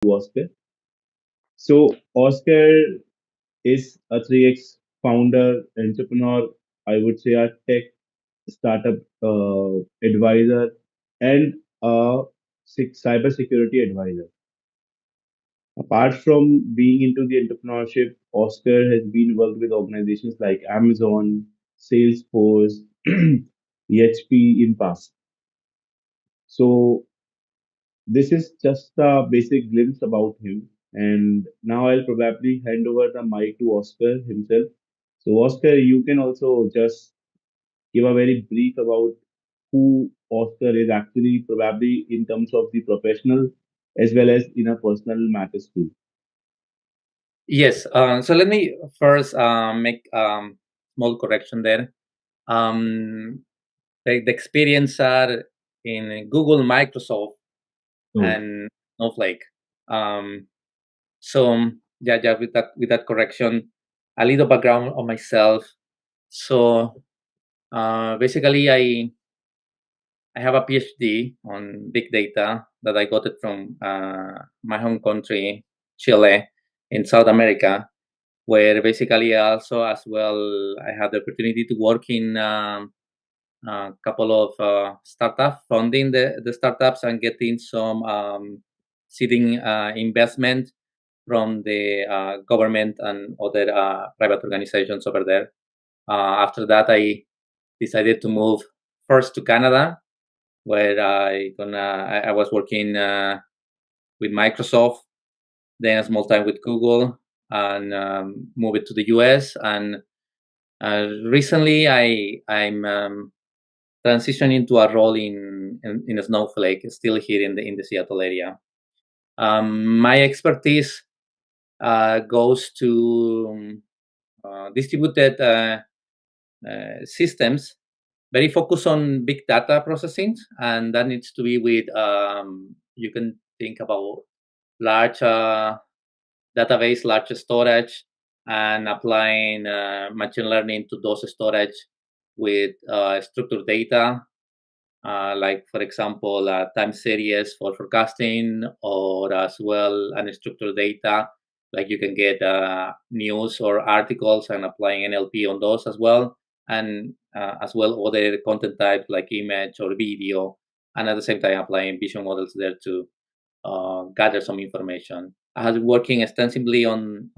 Oscar. So Oscar is a 3x founder, entrepreneur, I would say a tech startup advisor, and a cybersecurity advisor. Apart from being into the entrepreneurship, Oscar has been worked with organizations like Amazon, Salesforce, HP in past. So this is just a basic glimpse about him. And now I'll probably hand over the mic to Oscar himself. So Oscar, you can also just give a very brief about who Oscar is actually, probably in terms of the professional as well as in a personal matters too. Yes. So let me first make small correction there. Um, the experience are in Google, Microsoft, Oh, and Snowflake. Um, yeah, with that correction, a little background on myself. So basically, I have a PhD on big data that I got it from my home country, Chile, in South America, where basically also as well I had the opportunity to work in a couple of startups, funding the startups and getting some seeding investment from the government and other private organizations over there. After that, I decided to move first to Canada, where I was working with Microsoft, then a small time with Google, and move it to the US. And recently, I'm transitioning to a role in Snowflake, still here in the Seattle area. My expertise goes to distributed systems, very focused on big data processing, and that needs to be with you can think about large database, large storage, and applying machine learning to those storage with structured data, like for example, time series for forecasting, or as well unstructured data, like you can get news or articles and applying NLP on those as well, and as well other content types like image or video, and at the same time applying vision models there to gather some information. I have been working extensively on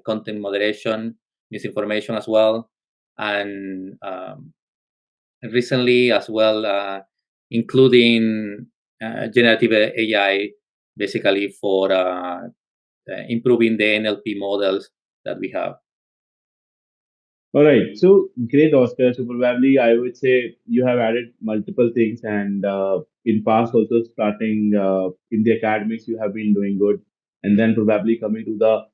content moderation, misinformation as well, and recently as well, including generative AI, basically for improving the NLP models that we have. all right. So great, Oscar. So probably I would say you have added multiple things, and in past also starting in the academics, you have been doing good, and then probably coming to the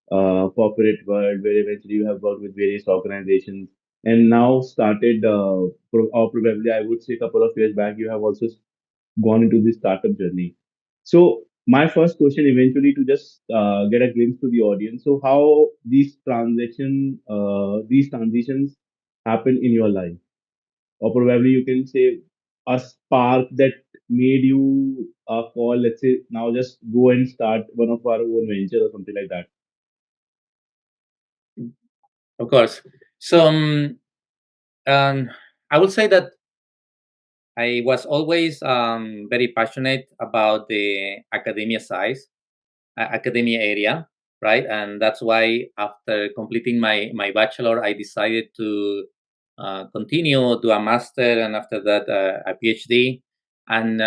corporate world where eventually you have worked with various organizations, and now started, or probably I would say a couple of years back, you have also gone into the startup journey. So my first question, eventually, to just get a glimpse to the audience. So how these transitions happen in your life, or probably you can say a spark that made you call. Let's say now, just go and start one of our own venture or something like that. Of course. So I would say that I was always very passionate about the academia academia area, right? And that's why after completing my bachelor, I decided to continue do a master, and after that a PhD. And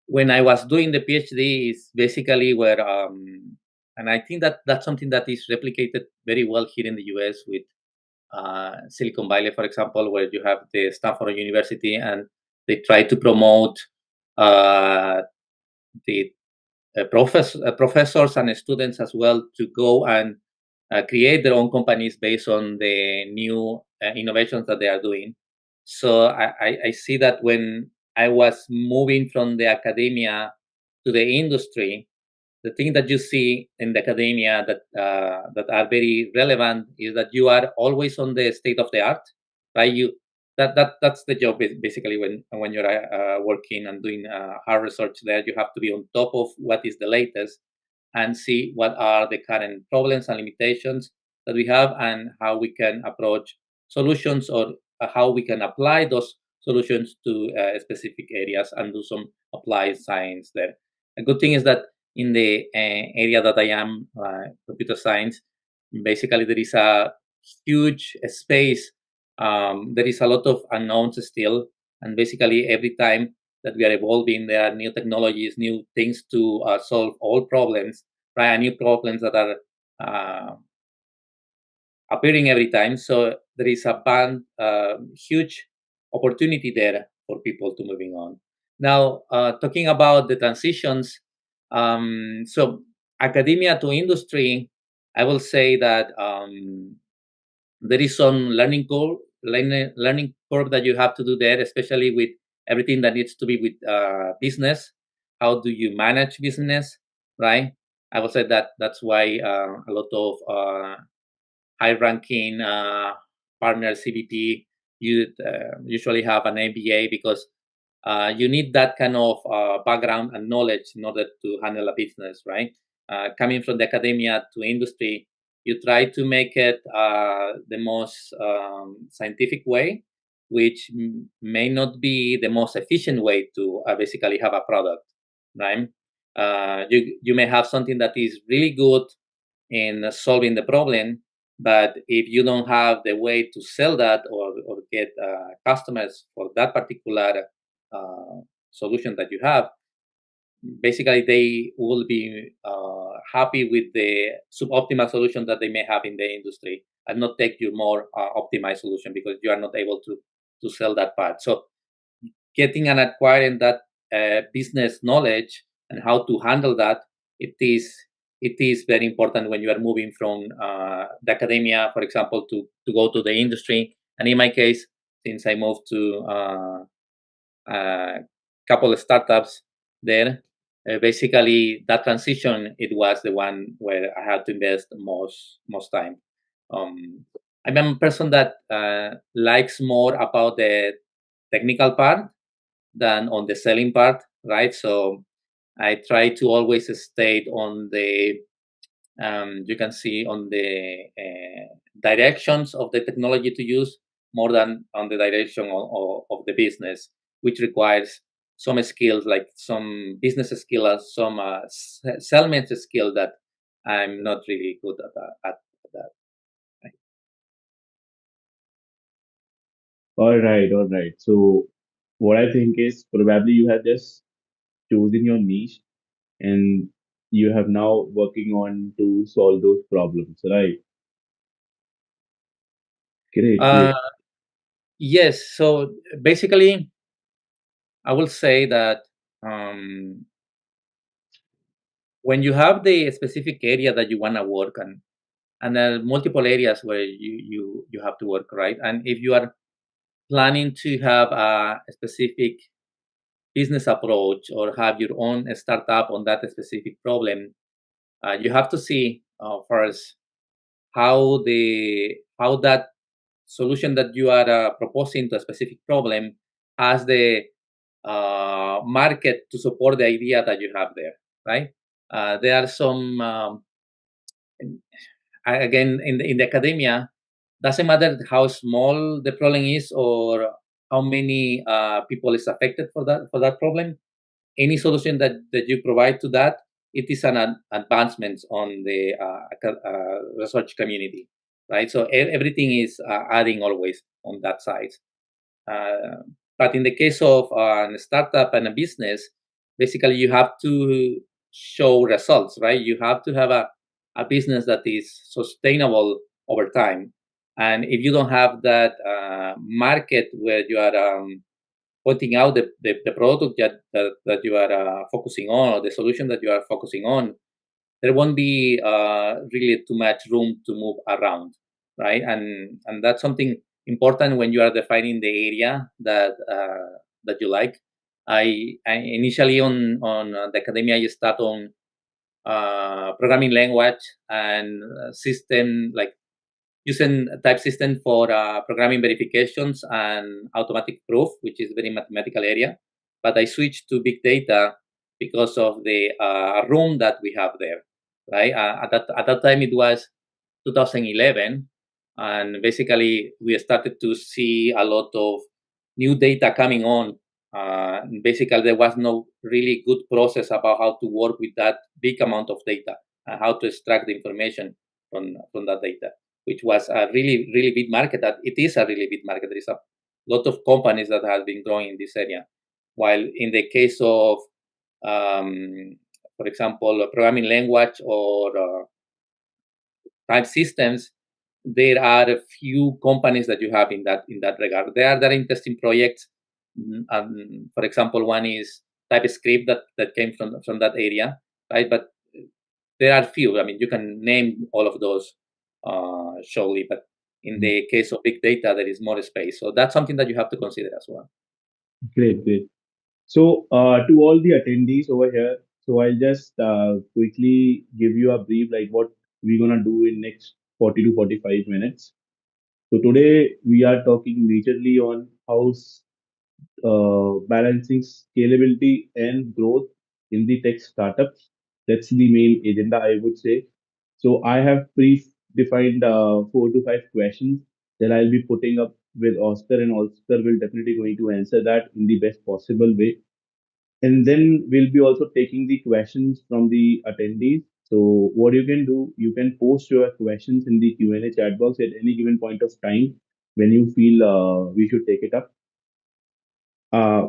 when I was doing the PhD, is basically where and I think that that's something that is replicated very well here in the US with Silicon Valley, for example, where you have the Stanford University, and they try to promote uh, the professors and students as well to go and create their own companies based on the new innovations that they are doing. So I see that when I was moving from the academia to the industry, the thing that you see in the academia that are very relevant is that you are always on the state of the art, right? that's the job basically when you're working and doing hard research there. You have to be on top of what is the latest and see what are the current problems and limitations that we have and how we can approach solutions, or how we can apply those solutions to specific areas and do some applied science there. A good thing is that in the area that I am, computer science, basically there is a huge space. There is a lot of unknowns still, and basically every time that we are evolving, there are new technologies, new things to solve all problems, right? And new problems that are appearing every time. So there is a huge opportunity there for people to moving on. Now, talking about the transitions, so academia to industry, I will say that there is some learning curve that you have to do there, especially with everything that needs to be with business. How do you manage business, right? I will say that that's why a lot of high-ranking partner CVP, you usually have an MBA, because you need that kind of background and knowledge in order to handle a business, right? Coming from the academia to industry, you try to make it the most scientific way, which may not be the most efficient way to basically have a product, right? You may have something that is really good in solving the problem, but if you don't have the way to sell that, or get customers for that particular uh, solution that you have, basically they will be happy with the suboptimal solution that they may have in the industry, and not take your more optimized solution, because you are not able to sell that part. So getting and acquiring that business knowledge and how to handle that, it is very important when you are moving from the academia, for example, to go to the industry. And in my case, since I moved to a couple of startups there, basically that transition, it was the one where I had to invest most time. um, I'm a person that likes more about the technical part than on the selling part, right? So I try to always stay on the you can see on the directions of the technology to use, more than on the direction of the business, which requires some skills, like some business skills, some salesman skill that I'm not really good at that. Right? All right. So what I think is probably you have just chosen your niche and you have now working on to solve those problems, right? Great, Uh, great. yes. So basically, I will say that um, when you have the specific area that you want to work on, and there are multiple areas where you have to work, right? And if you are planning to have a specific business approach, or have your own startup on that specific problem, you have to see first how that solution that you are proposing to a specific problem has the market to support the idea that you have there, right? There are some again, in the academia, doesn't matter how small the problem is, or how many people is affected for that problem. Any solution that you provide to that, it is an advancement on the research community, right? So everything is adding always on that side. uh, but in the case of a startup and a business, basically you have to show results, right? You have to have a business that is sustainable over time. And if you don't have that market where you are pointing out the product that you are focusing on, or the solution that you are focusing on, there won't be really too much room to move around, right? And that's something important when you are defining the area that you like. I initially on the academia, I start on programming language and system, like using a type system for programming verifications and automatic proof, which is very mathematical area. But I switched to big data because of the room that we have there, right? At that time, it was 2011, and basically we started to see a lot of new data coming on. Basically, there was no really good process about how to work with that big amount of data and how to extract the information from that data, which was a really big market. That it is a really big market. There is a lot of companies that have been growing in this area. While in the case of, for example, a programming language or type systems, there are a few companies that you have in that regard. There are interesting projects. For example, one is TypeScript that came from that area, right? But there are few. I mean, you can name all of those surely, but in the case of big data, there is more space. So that's something that you have to consider as well. Great, great. So, to all the attendees over here, so I'll just quickly give you a brief like what we're gonna do in next 40 to 45 minutes. So today we are talking majorly on how balancing scalability and growth in the tech startups. That's the main agenda, I would say. So I have pre-defined 4 to 5 questions that I'll be putting up with Oscar, and Oscar will definitely going to answer that in the best possible way. And then we'll be also taking the questions from the attendees. So what you can do, you can post your questions in the Q&A chat box at any given point of time when you feel we should take it up.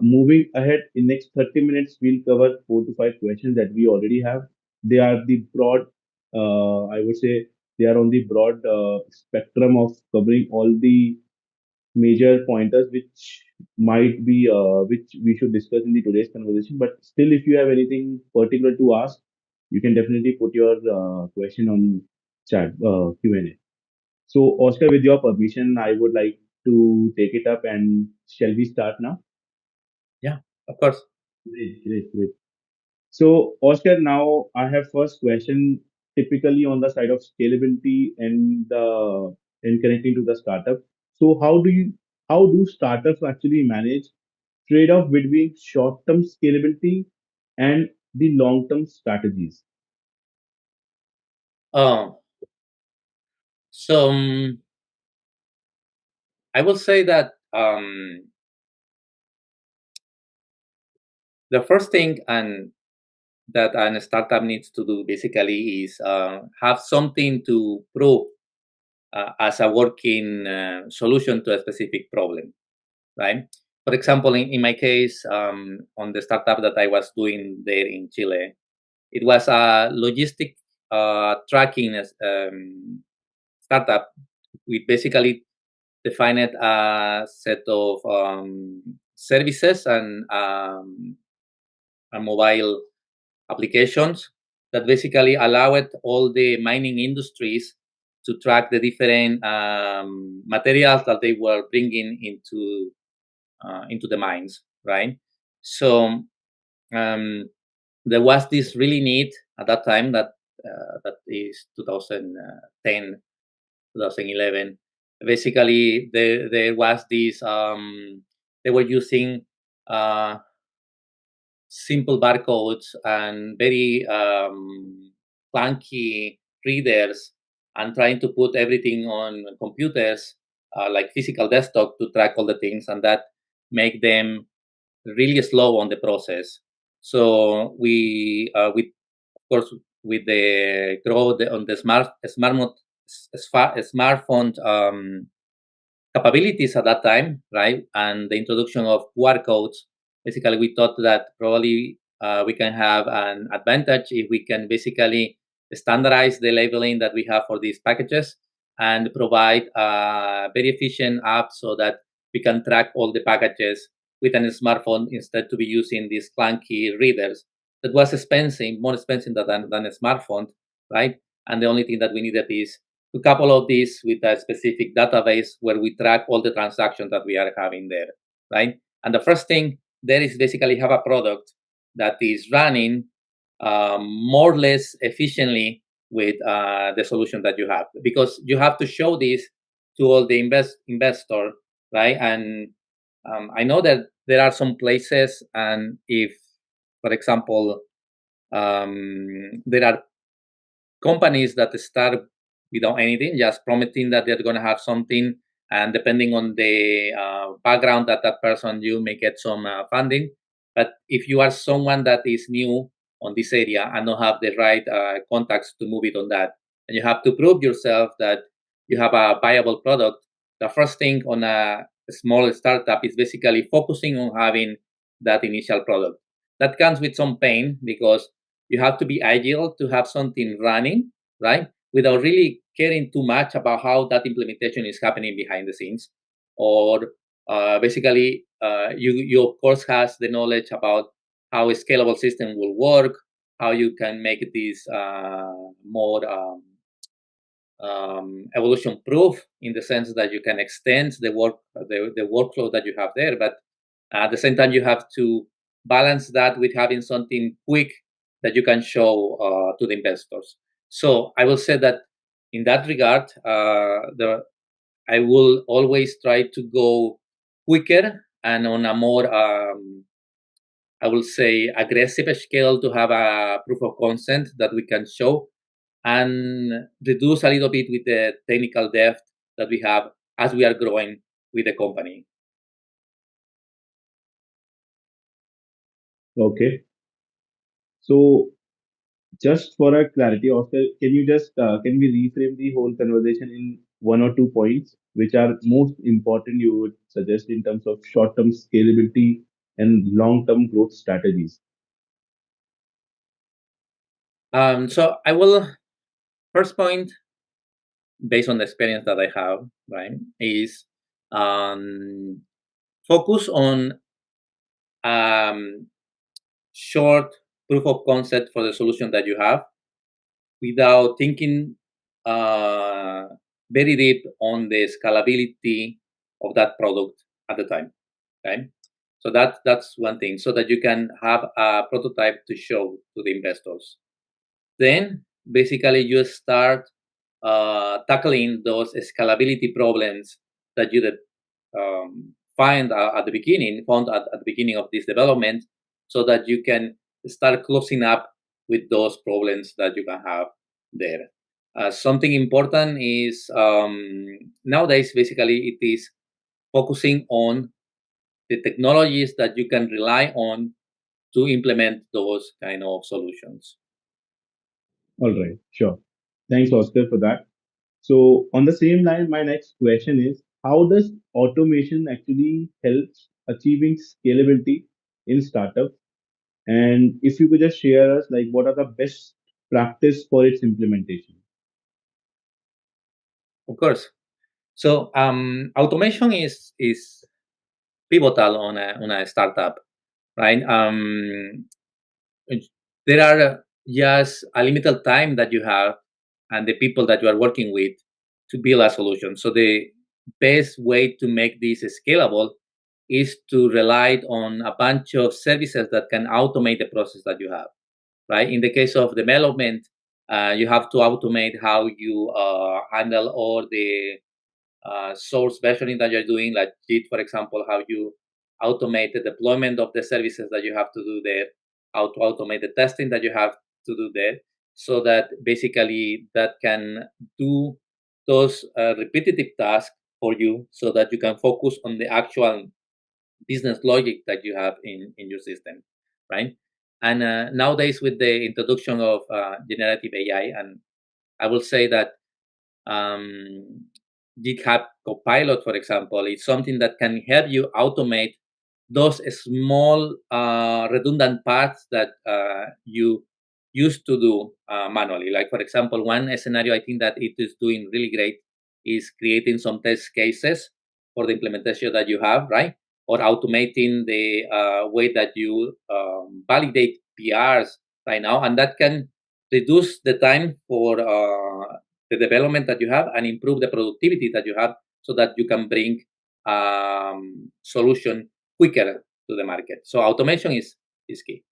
Moving ahead, in next 30 minutes, we'll cover 4 to 5 questions that we already have. They are the broad, I would say, they are on the broad spectrum of covering all the major pointers which we should discuss in the today's conversation. But still, if you have anything particular to ask, you can definitely put your question on chat Q&A. So, Oscar, with your permission, I would like to take it up, and shall we start now? Yeah, of course. Great, great, great. So, Oscar, now I have first question typically on the side of scalability and connecting to the startup. So, how do startups actually manage trade-off between short-term scalability and the long-term strategies? Um, so I will say that the first thing and that a startup needs to do basically is have something to prove as a working solution to a specific problem, right? For example, in my case, on the startup that I was doing there in Chile, it was a logistic tracking startup. We basically defined a set of services and mobile applications that basically allowed all the mining industries to track the different materials that they were bringing into the mines, right? So um, there was this really need at that time that is 2010, 2011. Basically, there was this. They were using uh, simple barcodes and very clunky readers and trying to put everything on computers like physical desktop to track all the things, and that make them really slow on the process. So with of course with the growth on the smartphone capabilities at that time, right? And the introduction of QR codes. Basically, we thought that probably we can have an advantage if we can basically standardize the labeling that we have for these packages and provide a very efficient app so that we can track all the packages with a smartphone instead to be using these clunky readers. That was expensive, more expensive than a smartphone, right? And the only thing that we needed is to couple of these with a specific database where we track all the transactions that we are having there, right? And the first thing there is basically have a product that is running more or less efficiently with the solution that you have, because you have to show this to all the investor, right? And I know that there are some places, and if, for example, there are companies that start without anything, just promising that they're going to have something, and depending on the background that person, you may get some funding. But if you are someone that is new on this area and don't have the right contacts to move it on that, and you have to prove yourself that you have a viable product, the first thing on a small startup is basically focusing on having that initial product. That comes with some pain, because you have to be agile to have something running, right? Without really caring too much about how that implementation is happening behind the scenes. Or you of course has the knowledge about how a scalable system will work, how you can make this more evolution proof, in the sense that you can extend the workflow that you have there. But at the same time, you have to balance that with having something quick that you can show to the investors. So I will say that in that regard, I will always try to go quicker and on a more, I will say, aggressive scale, to have a proof of concept that we can show, and reduce a little bit with the technical depth that we have as we are growing with the company. Okay. So just for a clarity, Oscar, can you just can we reframe the whole conversation in one or two points which are most important you would suggest in terms of short-term scalability and long-term growth strategies? So I will, first point, based on the experience that I have, right, is um, focus on um, short proof of concept for the solution that you have, without thinking uh, very deep on the scalability of that product at the time. Okay, so that's one thing, so that you can have a prototype to show to the investors. Then basically you start tackling those scalability problems that you found at the beginning of this development, so that you can start closing up with those problems that you can have there. Something important is, nowadays basically it is focusing on the technologies that you can rely on to implement those kind of solutions. All right, sure. Thanks, Oscar, for that. So on the same line, my next question is, how does automation actually help achieving scalability in startups? And if you could just share us, like, what are the best practice for its implementation? Of course. So automation is pivotal on a startup, right? There are just a limited time that you have, and the people that you are working with, to build a solution. So the best way to make this scalable is to rely on a bunch of services that can automate the process that you have, right? In the case of development, you have to automate how you handle all the source versioning that you're doing, like Git, for example, how you automate the deployment of the services that you have to do there, how to automate the testing that you have to do there, so that basically that can do those repetitive tasks for you, so that you can focus on the actual business logic that you have in your system, right? And nowadays, with the introduction of generative AI, and I will say that um, GitHub Copilot, for example, is something that can help you automate those small redundant parts that you used to do manually. Like, for example, one scenario I think that it is doing really great is creating some test cases for the implementation that you have, right? Or automating the way that you validate PRs right now, and that can reduce the time for the development that you have, and improve the productivity that you have, so that you can bring solution quicker to the market. So automation is key.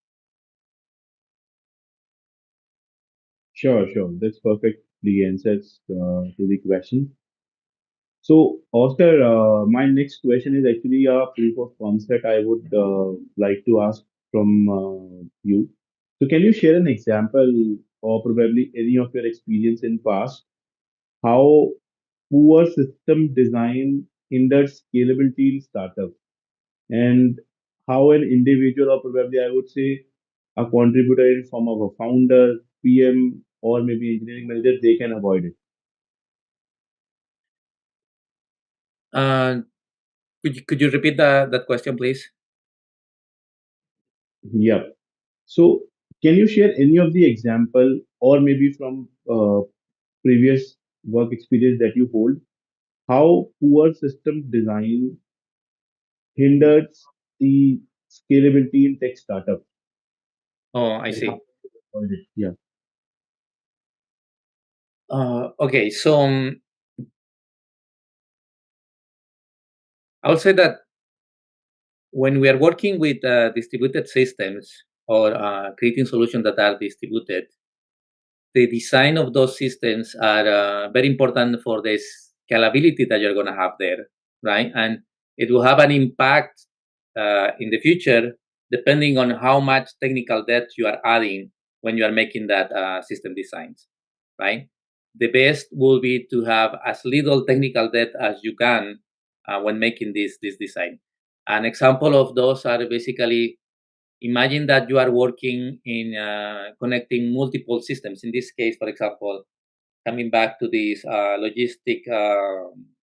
Sure, sure. That's perfectly answers to the question. So, Oscar, my next question is actually a proof of concept I would like to ask from you. So, can you share an example or probably any of your experience in past how poor system design hindered scalability in startups and how an individual or probably I would say a contributor in form of a founder, PM, or maybe engineering manager, they can avoid it. Uh, could you repeat that question, please? Yeah. So, can you share any of the example or maybe from previous work experience that you hold, how poor system design hinders the scalability in tech startup Oh, I and how see. to avoid it? Yeah. Okay, so I would say that when we are working with distributed systems or creating solutions that are distributed, the design of those systems are very important for the scalability that you're going to have there, right? And it will have an impact in the future depending on how much technical debt you are adding when you are making that system designs, right? The best will be to have as little technical debt as you can when making this design. An example of those are basically, imagine that you are working in connecting multiple systems. In this case, for example, coming back to this logistic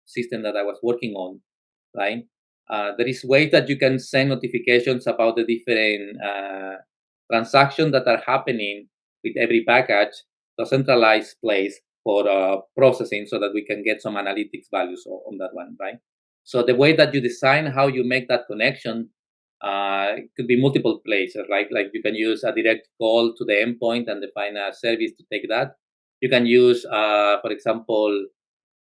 system that I was working on, right? There is ways that you can send notifications about the different transactions that are happening with every package to a centralized place for processing so that we can get some analytics values on that one, right? So the way that you design how you make that connection it could be multiple places, right? Like you can use a direct call to the endpoint and define a service to take that. You can use, for example,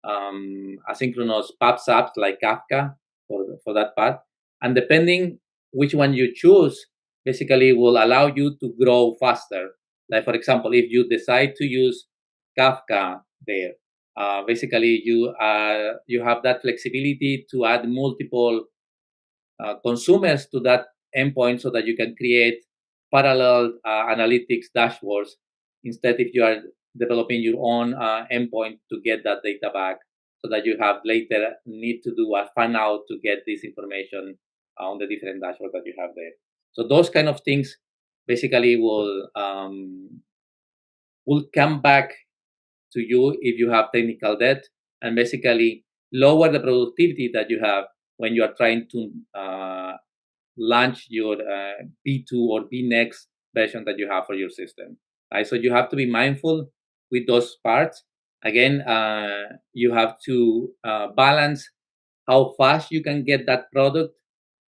asynchronous PubSubs apps like Kafka for that part. And depending which one you choose, basically will allow you to grow faster. Like for example, if you decide to use Kafka there, basically you have that flexibility to add multiple consumers to that endpoint so that you can create parallel analytics dashboards instead if you are developing your own endpoint to get that data back so that you have later need to do a fan out to get this information on the different dashboards that you have there. So those kind of things basically will come back to you if you have technical debt and basically lower the productivity that you have when you are trying to launch your B2 or B next version that you have for your system. Right? So you have to be mindful with those parts. Again, you have to balance how fast you can get that product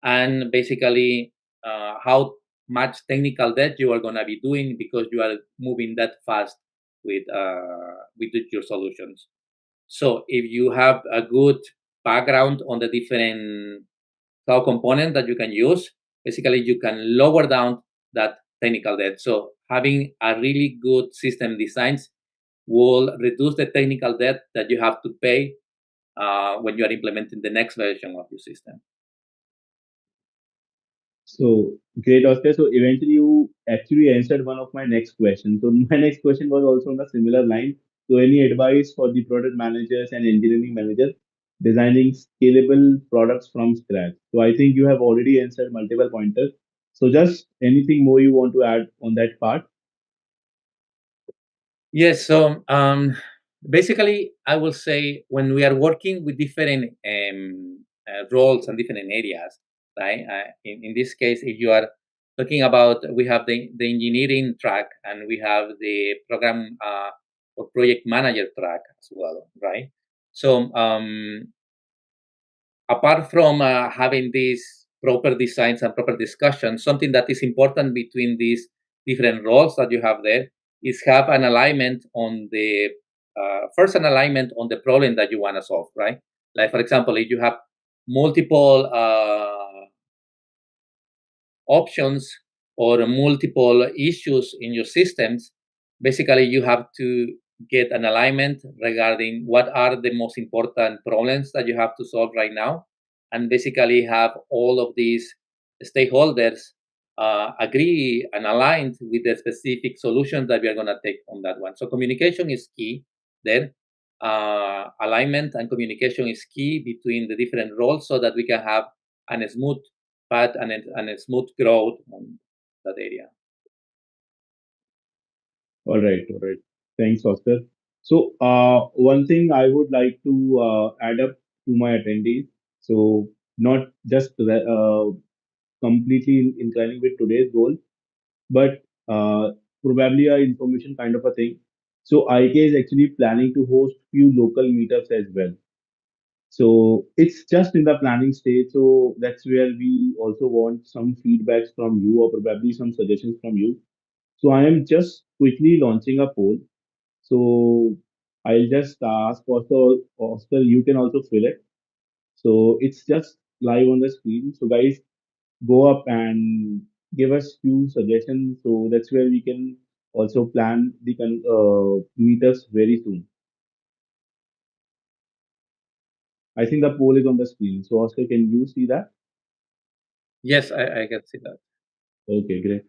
and basically how much technical debt you are going to be doing because you are moving that fast with your solutions. So if you have a good background on the different cloud component that you can use, basically you can lower down that technical debt. So having a really good system designs will reduce the technical debt that you have to pay when you are implementing the next version of your system. So great, Oscar. So eventually you actually answered one of my next questions. So my next question was also on a similar line. So any advice for the product managers and engineering managers designing scalable products from scratch? So I think you have already answered multiple pointers. So just anything more you want to add on that part? Yes. So basically, I will say when we are working with different roles and different areas, right? In this case, if you are talking about, we have the engineering track and we have the program or project manager track as well, right? So apart from having these proper designs and proper discussions, something that is important between these different roles that you have there is have an alignment on the first an alignment on the problem that you want to solve, right? Like for example, if you have multiple options or multiple issues in your systems, basically you have to get an alignment regarding what are the most important problems that you have to solve right now, and basically have all of these stakeholders agree and aligned with the specific solutions that we are going to take on that one. So communication is key there. Alignment and communication is key between the different roles so that we can have a smooth path and a smooth growth on that area. All right, all right. Thanks, Oscar. So, one thing I would like to add up to my attendees. So, not just completely inclining with today's goal, but probably a information kind of a thing. So, IK is actually planning to host few local meetups as well. So, it's just in the planning stage. So, that's where we also want some feedbacks from you or probably some suggestions from you. So, I am just quickly launching a poll. So I'll just ask Oscar, you can also fill it. So it's just live on the screen. So guys, go up and give us few suggestions. So that's where we can also plan the meetups very soon. I think the poll is on the screen. So Oscar, can you see that? Yes, I can see that. Okay, great.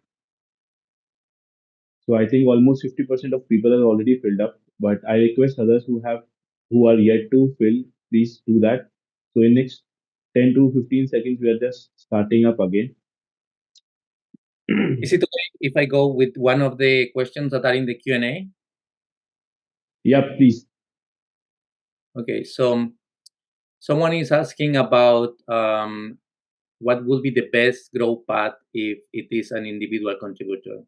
So I think almost 50% of people are already filled up, but I request others who are yet to fill, please do that. So in next 10 to 15 seconds, we are just starting up again. Is it okay if I go with one of the questions that are in the Q&A? Yeah, please. Okay, so someone is asking about what would be the best growth path if it is an individual contributor.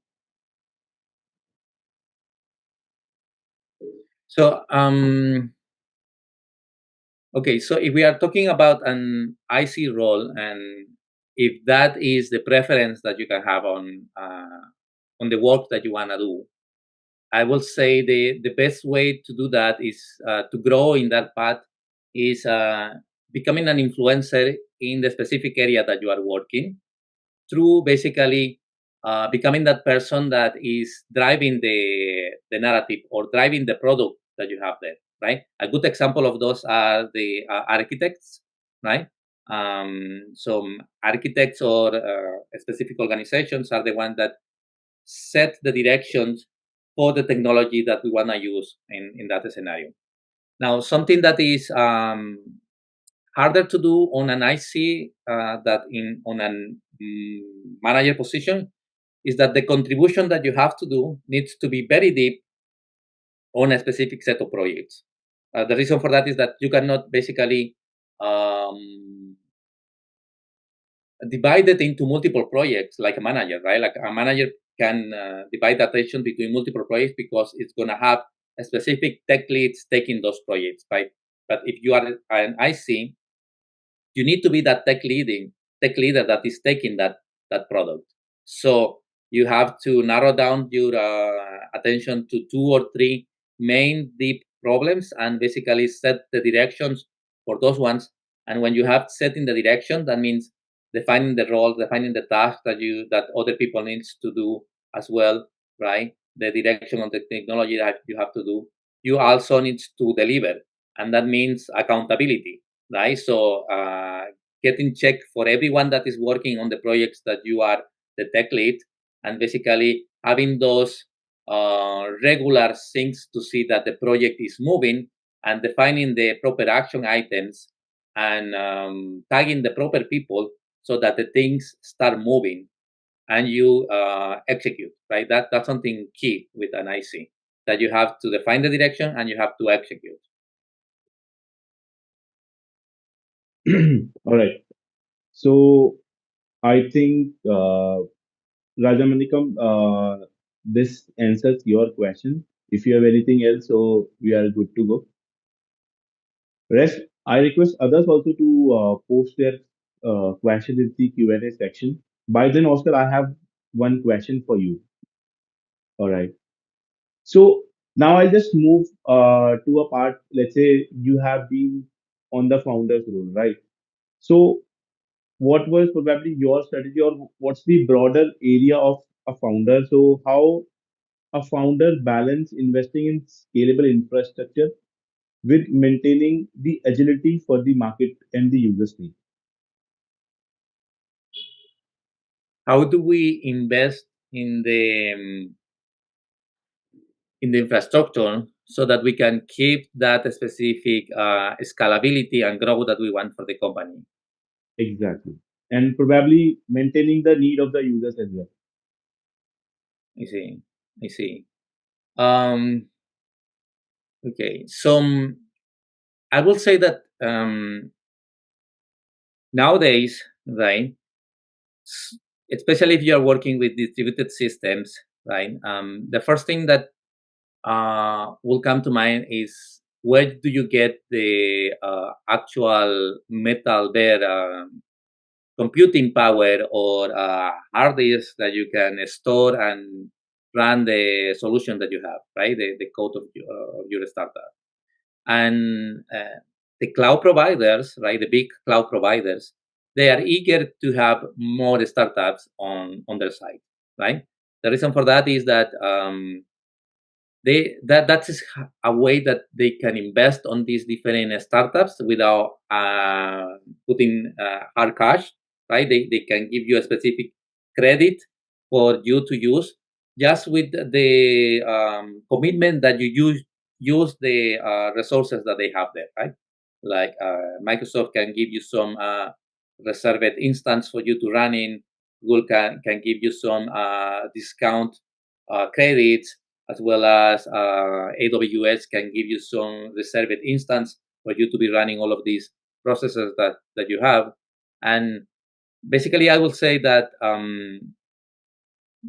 So okay, so if we are talking about an IC role, and if that is the preference that you can have on the work that you want to do, I will say the best way to do that is to grow in that path is becoming an influencer in the specific area that you are working through basically becoming that person that is driving the narrative or driving the product that you have there, right? A good example of those are the architects, right? Some architects or specific organizations are the ones that set the directions for the technology that we want to use in that scenario. Now, something that is harder to do on an IC that in on an manager position is that the contribution that you have to do needs to be very deep on a specific set of projects. The reason for that is that you cannot basically um, divide it into multiple projects like a manager, right? Like a manager can divide the attention between multiple projects because it's going to have a specific tech leads taking those projects, right? But if you are an IC, you need to be that tech leader that is taking that product. So you have to narrow down your attention to two or three main deep problems and basically set the directions for those ones. And when you have set in the direction, that means defining the role, defining the task that other people needs to do as well, right? The direction of the technology that you have to do. You also needs to deliver, and that means accountability, right? So getting check for everyone that is working on the projects that you are the tech lead, and basically having those regular things to see that the project is moving and defining the proper action items and tagging the proper people so that the things start moving and you execute, right? That's something key with an IC, that you have to define the direction and you have to execute. All right. So I think Rajamanikam, this answers your question. If you have anything else, so we are good to go. Rest, I request others also to post their question in the Q&A section. By then, Oscar, I have one question for you. All right. So now I'll just move to a part. Let's say you have been on the founder's role, right? So what was probably your strategy, or what's the broader area of a founder? So how a founder balance investing in scalable infrastructure with maintaining the agility for the market and the users need? How do we invest in the infrastructure so that we can keep that specific scalability and growth that we want for the company? Exactly. And probably maintaining the need of the users as well. I see. I see. Um, okay. So I will say that nowadays, right, s- especially if you are working with distributed systems, right, the first thing that will come to mind is where do you get the actual metal there, computing power or hard disk that you can store and run the solution that you have, right? The code of your startup. And the cloud providers, right? The big cloud providers, they are eager to have more startups on their side, right? The reason for that is that that is a way that they can invest on these different startups without putting hard cash, right? They can give you a specific credit for you to use just with the commitment that you use the resources that they have there, right? Like Microsoft can give you some reserved instance for you to run in. Google can give you some discount credits, as well as AWS can give you some reserved instance for you to be running all of these processes that you have. And basically, I will say that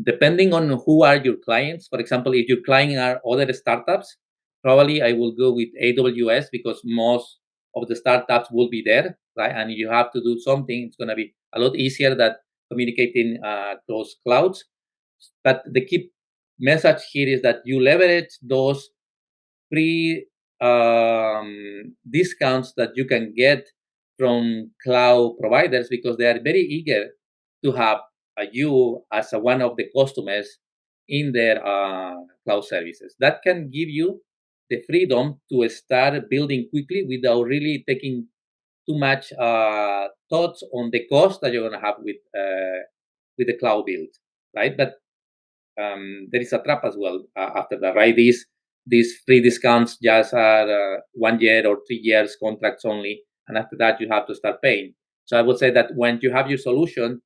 depending on who are your clients, for example, if your client are other startups, probably I will go with AWS because most of the startups will be there, right? And you have to do something, it's going to be a lot easier than communicating those clouds. But the key message here is that you leverage those free discounts that you can get from cloud providers because they are very eager to have you as one of the customers in their cloud services. That can give you the freedom to start building quickly without really taking too much thoughts on the cost that you're going to have with the cloud build, right? But there is a trap as well after that, right? These free discounts just are 1 year or 3 years contracts only, and after that you have to start paying. So I would say that when you have your solution,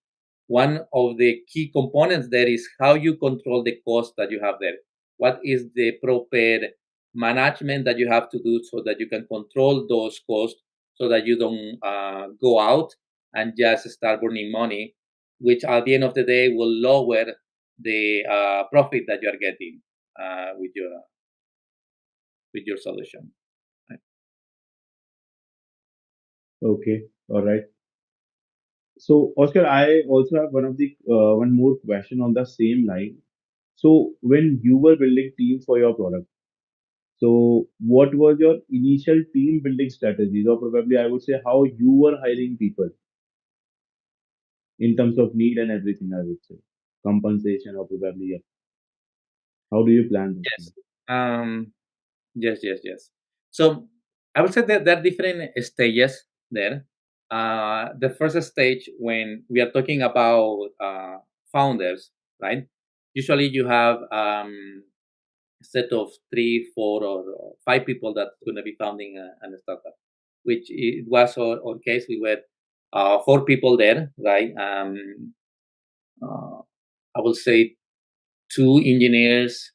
one of the key components there is how you control the cost that you have there. What is the proper management that you have to do so that you can control those costs, so that you don't go out and just start burning money, which at the end of the day will lower the profit that you are getting with your solution. Right? Okay. All right. So, Oscar, I also have one more question on the same line. So, when you were building team for your product, so what was your initial team building strategies, or probably I would say how you were hiring people in terms of need and everything, I would say compensation or probably yeah. How do you plan those Yes. things? Um, yes. Yes. Yes. So I would say that there are different stages there. The first stage, when we are talking about founders, right? Usually you have set of 3, 4, or 5 people that's going to be founding a startup, which it was our case. We were 4 people there, right? Uh, I will say 2 engineers,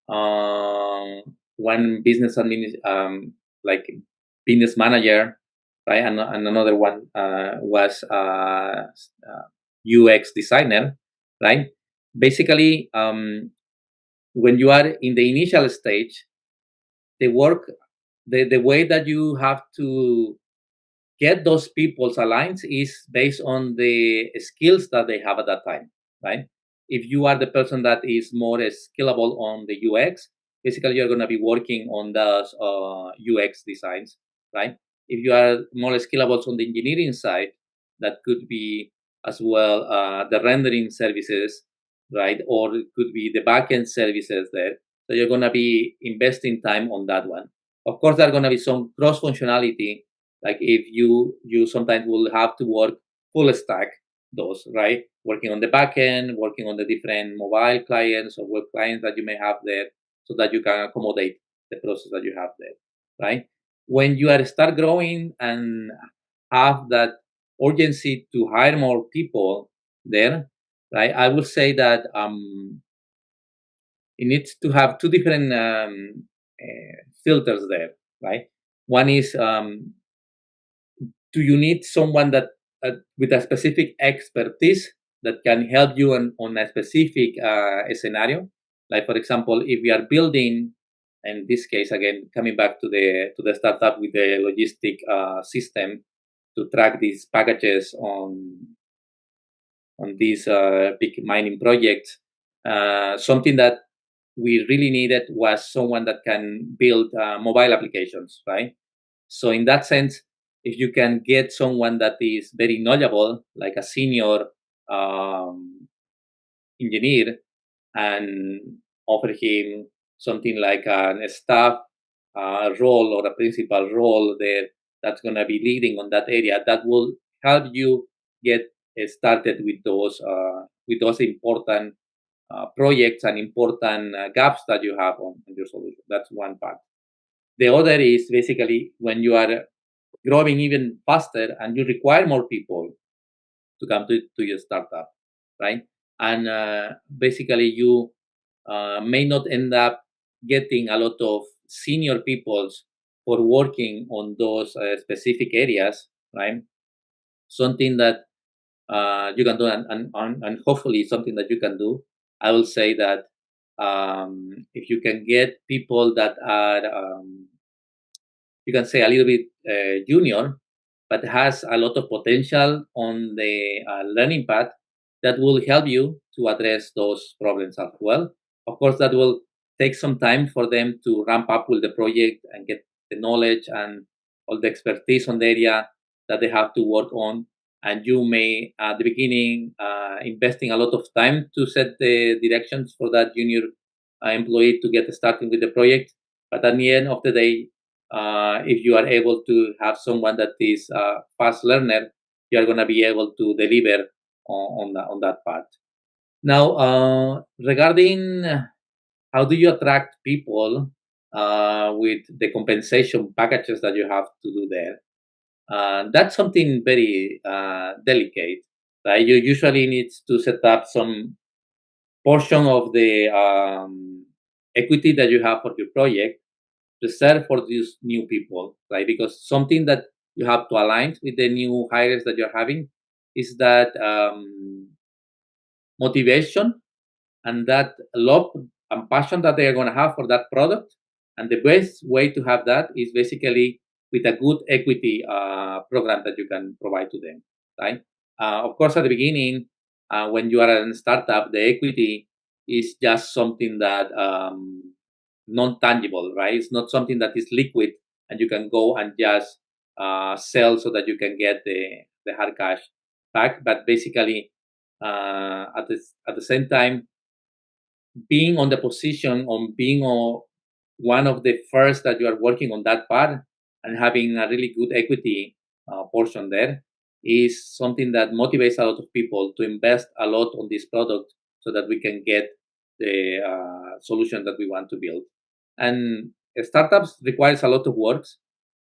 one business like business manager, right? And another one was UX designer, right? Basically, when you are in the initial stage, the work, the way that you have to get those people's aligned is based on the skills that they have at that time, right? If you are the person that is more scalable on the UX, basically you're going to be working on those UX designs, right? If you are more scalable on the engineering side, that could be as well the rendering services. right? Or it could be the backend services there. So you're going to be investing time on that one. Of course, there are going to be some cross functionality, like if you sometimes will have to work full stack those, right? Working on the backend, working on the different mobile clients or web clients that you may have there, so that you can accommodate the process that you have there, right? When you are start growing and have that urgency to hire more people there, right? I would say that it needs to have two different filters there, right? One is, do you need someone that with a specific expertise that can help you on a specific scenario? Like for example, if we are building, in this case again, coming back to the startup with the logistic system to track these packages on these big mining projects. Something that we really needed was someone that can build mobile applications, right? So in that sense, if you can get someone that is very knowledgeable, like a senior um, engineer, and offer him something like a staff role or a principal role there that's going to be leading on that area, that will help you get started with those important projects and important gaps that you have on your solution. That's one part. The other is basically when you are growing even faster and you require more people to come to your startup, right? And basically you may not end up getting a lot of senior peoples for working on those specific areas, right? Something that you can do, and hopefully something that you can do. I will say that if you can get people that are you can say a little bit junior, but has a lot of potential on the learning path, that will help you to address those problems as well. Of course, that will take some time for them to ramp up with the project and get the knowledge and all the expertise on the area that they have to work on. And you may, at the beginning, investing a lot of time to set the directions for that junior employee to get started with the project. But at the end of the day, if you are able to have someone that is a fast learner, you are going to be able to deliver on that part. Now, regarding how do you attract people with the compensation packages that you have to do there, that's something very delicate. Right? You usually need to set up some portion of the equity that you have for your project reserved for these new people, right? Because something that you have to align with the new hires that you're having is that motivation and that love and passion that they are going to have for that product. And the best way to have that is basically with a good equity program that you can provide to them, right? Of course, at the beginning, when you are a startup, the equity is just something that non-tangible, right? It's not something that is liquid and you can go and just sell so that you can get the hard cash back. But basically, at the same time, being on the position on being one of the first that you are working on that part and having a really good equity portion there is something that motivates a lot of people to invest a lot on this product so that we can get the solution that we want to build. And startups requires a lot of work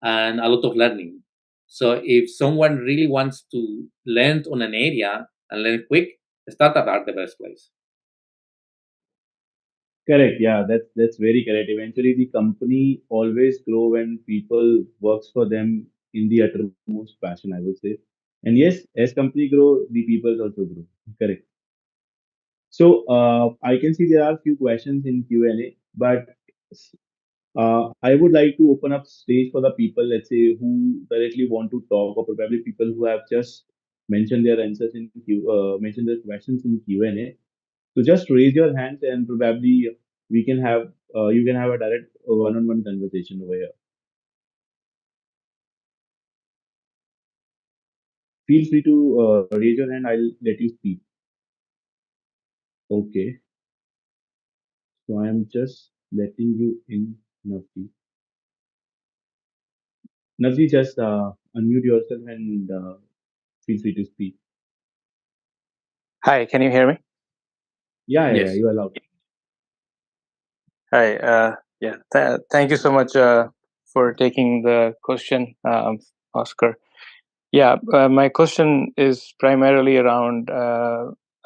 and a lot of learning. So if someone really wants to learn on an area and learn quick, startups are the best place. Correct. Yeah, that's very correct. Eventually, the company always grow when people works for them in the uttermost passion, I would say. And yes, as company grow, the people also grow. Correct. So I can see there are few questions in Q&A, but I would like to open up stage for the people, let's say, who directly want to talk, or probably people who have just mentioned their answers in mentioned their questions in Q&A. So just raise your hands, and probably we can have you can have a direct one-on-one conversation over here. Feel free to raise your hand. I'll let you speak. Okay, so I am just letting you in, Navji. Navji, just unmute yourself and feel free to speak. Hi, can you hear me? Yeah, Yes. you are allowed. Hi, yeah, thank you so much for taking the question, Oscar. Yeah, my question is primarily around.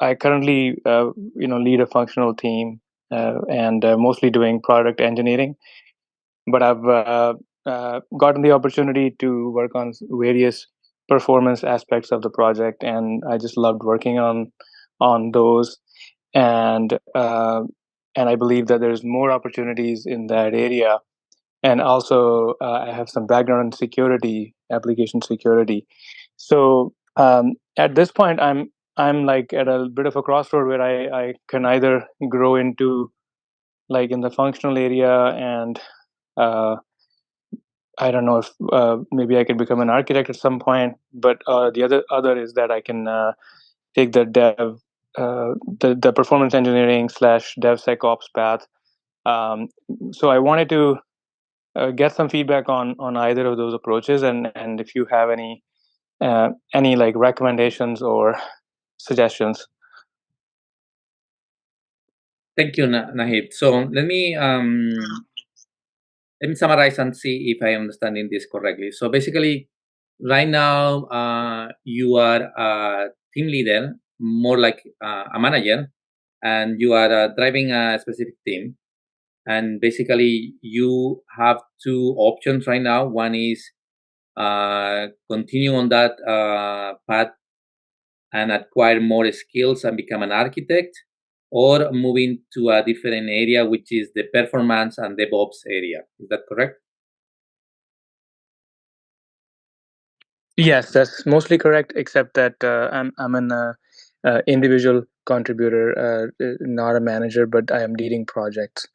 I currently, lead a functional team and mostly doing product engineering. But I've gotten the opportunity to work on various performance aspects of the project, and I just loved working on those. And and I believe that there's more opportunities in that area. And also, I have some background in security, application security. So at this point, I'm like at a bit of a crossroad where I can either grow into like in the functional area and uh, I don't know if maybe I could become an architect at some point, but the other is that I can take the the performance engineering slash DevSecOps path. Um, so I wanted to get some feedback on either of those approaches, and if you have any like recommendations or suggestions. Thank you, Nahid. So let me summarize and see if I am understanding this correctly. So basically, right now you are a team leader, more like a manager, and you are driving a specific team. And basically, you have two options right now. One is continue on that path and acquire more skills and become an architect, or moving to a different area, which is the performance and DevOps area. Is that correct? Yes, that's mostly correct, except that I'm an individual contributor, not a manager, but I am leading projects.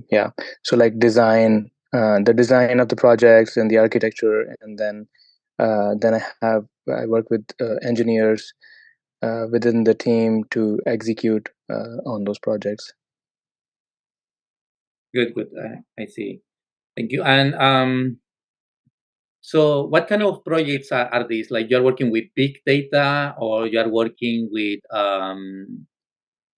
Yeah, so like design, the design of the projects and the architecture, and then I work with engineers within the team to execute on those projects. Good, good. I see. Thank you. And so, what kind of projects are these? Like you're working with big data, or you're working with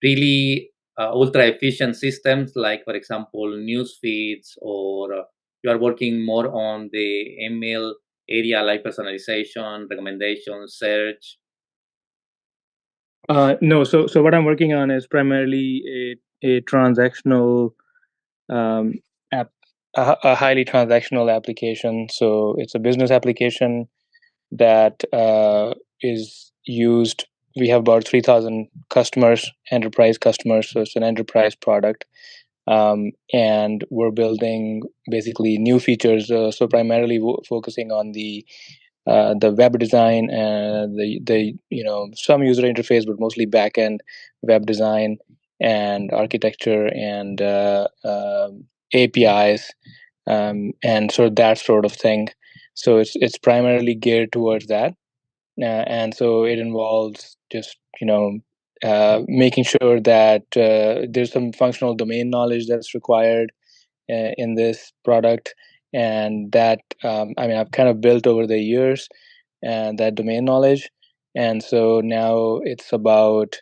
really ultra efficient systems, like for example, news feeds, or you are working more on the ML area, like personalization, recommendation, search. No, so what I'm working on is primarily a transactional um, app, a highly transactional application. So it's a business application that is used. We have about 3,000 customers, enterprise customers. So it's an enterprise product. And we're building basically new features. So primarily focusing on the web design and the some user interface, but mostly back end web design and architecture and APIs and so that sort of thing. So it's primarily geared towards that, and so it involves just making sure that there's some functional domain knowledge that's required in this product, and that I mean I've kind of built over the years and that domain knowledge, and so now it's about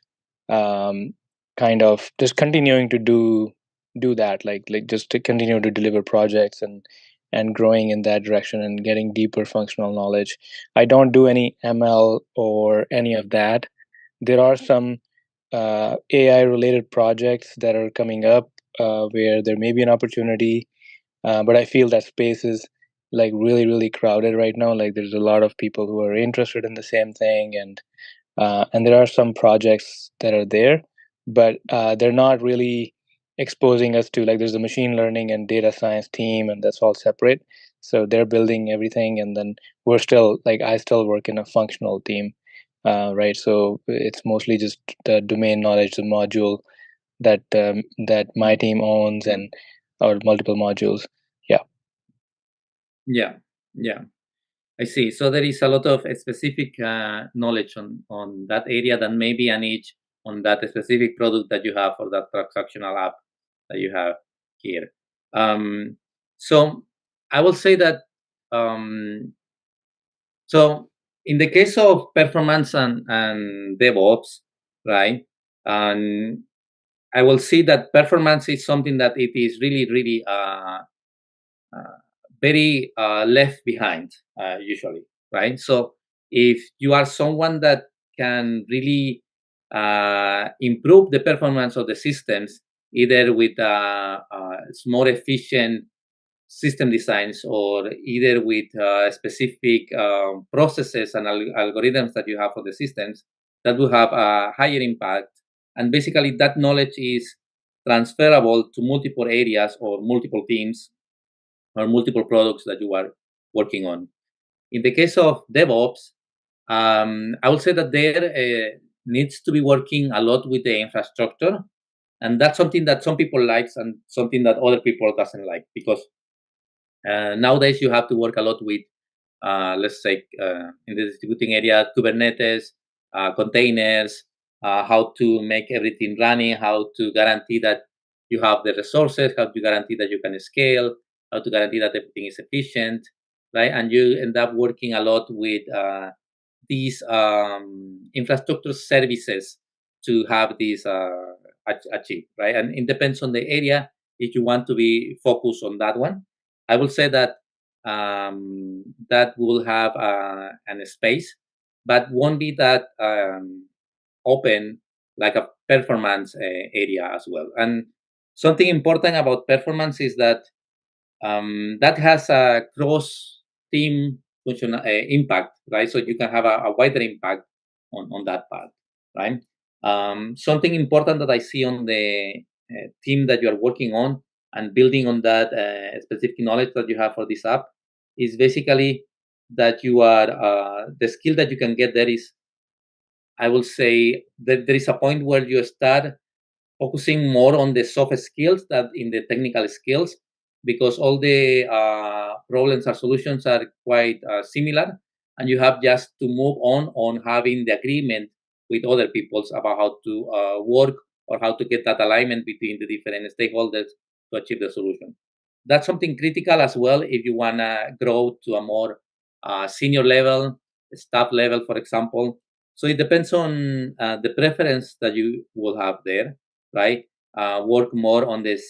um, kind of just continuing to do that, like just to continue to deliver projects and growing in that direction and getting deeper functional knowledge. I don't do any ML or any of that. There are some AI related projects that are coming up where there may be an opportunity, but I feel that space is like really crowded right now. Like there's a lot of people who are interested in the same thing, and there are some projects that are there, but they're not really exposing us to, like, there's a machine learning and data science team, and that's all separate. So they're building everything, and then we're still like I still work in a functional team, right? So it's mostly just the domain knowledge, the module that my team owns, and or multiple modules. Yeah. Yeah, yeah. I see. So there is a lot of specific knowledge on that area that maybe a niche on that specific product that you have for that transactional app that you have here. So I will say that so in the case of performance and DevOps, right? And I will see that performance is something that it is really very left behind usually, right? So if you are someone that can really improve the performance of the systems, either with more efficient system designs or either with specific processes and algorithms that you have for the systems, that will have a higher impact. And basically, that knowledge is transferable to multiple areas or multiple teams or multiple products that you are working on. In the case of DevOps, I would say that there needs to be working a lot with the infrastructure, and that's something that some people likes and something that other people doesn't like, because nowadays you have to work a lot with, let's say, in the distributing area, Kubernetes, containers, how to make everything running, how to guarantee that you have the resources, how to guarantee that you can scale, how to guarantee that everything is efficient, right? And you end up working a lot with these infrastructure services to have these achieved, right? And it depends on the area if you want to be focused on that one. I will say that that will have an space, but won't be that open like a performance area as well. And something important about performance is that that has a cross team impact, right? So you can have a wider impact on that part, right? Something important that I see on the team that you are working on and building on that specific knowledge that you have for this app is basically that you are the skill that you can get there is, I will say that there is a point where you start focusing more on the soft skills than in the technical skills, because all the problems or solutions are quite similar, and you have just to move on having the agreement with other peoples about how to work or how to get that alignment between the different stakeholders to achieve the solution. That's something critical as well if you want to grow to a more senior level, staff level, for example. So it depends on the preference that you will have there, right? Work more on this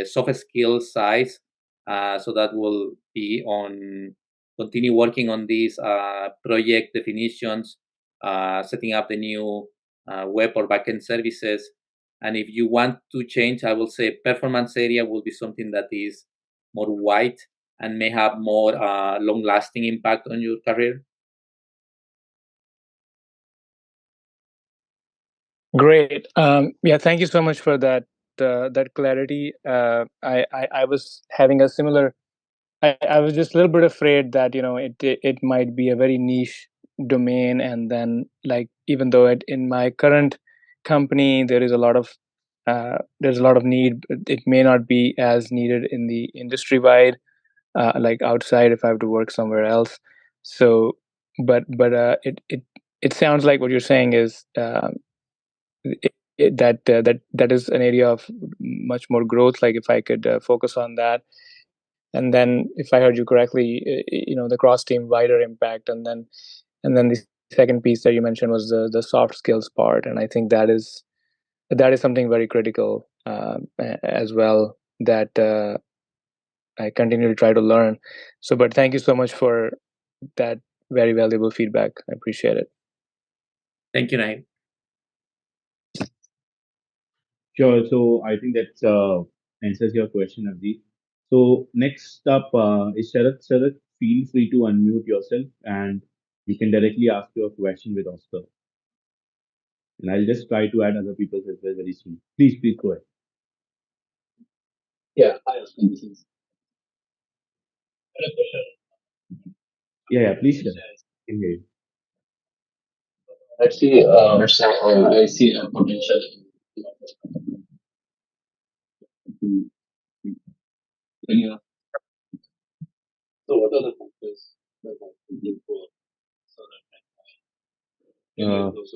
soft skill side, so that will be on continue working on these project definitions, setting up the new web or backend services. And if you want to change, I will say performance area will be something that is more wide and may have more long-lasting impact on your career. Great. Yeah, thank you so much for that clarity. I was having a similar. I was just a little bit afraid that it might be a very niche domain, and then like even though in my current company there's a lot of need, it may not be as needed in the industry wide, like outside if I have to work somewhere else. So, but it sounds like what you're saying is that is an area of much more growth. Like if I could focus on that, and then if I heard you correctly, the cross team wider impact, and then the second piece that you mentioned was the soft skills part, and I think that is something very critical as well, that I continue to try to learn. So, but thank you so much for that very valuable feedback. I appreciate it. Thank you, Naheed. Sure. So I think that answers your question, Abdi. So next up is Sharath. Sharath, feel free to unmute yourself and you can directly ask your question with Oscar. And I'll just try to add other people as well very soon. Please go ahead. Yeah, hi, Oscar. This is Yeah, please share. Can hear you. actually, I see a potential. Yeah. So, what are the factors that I can look for so that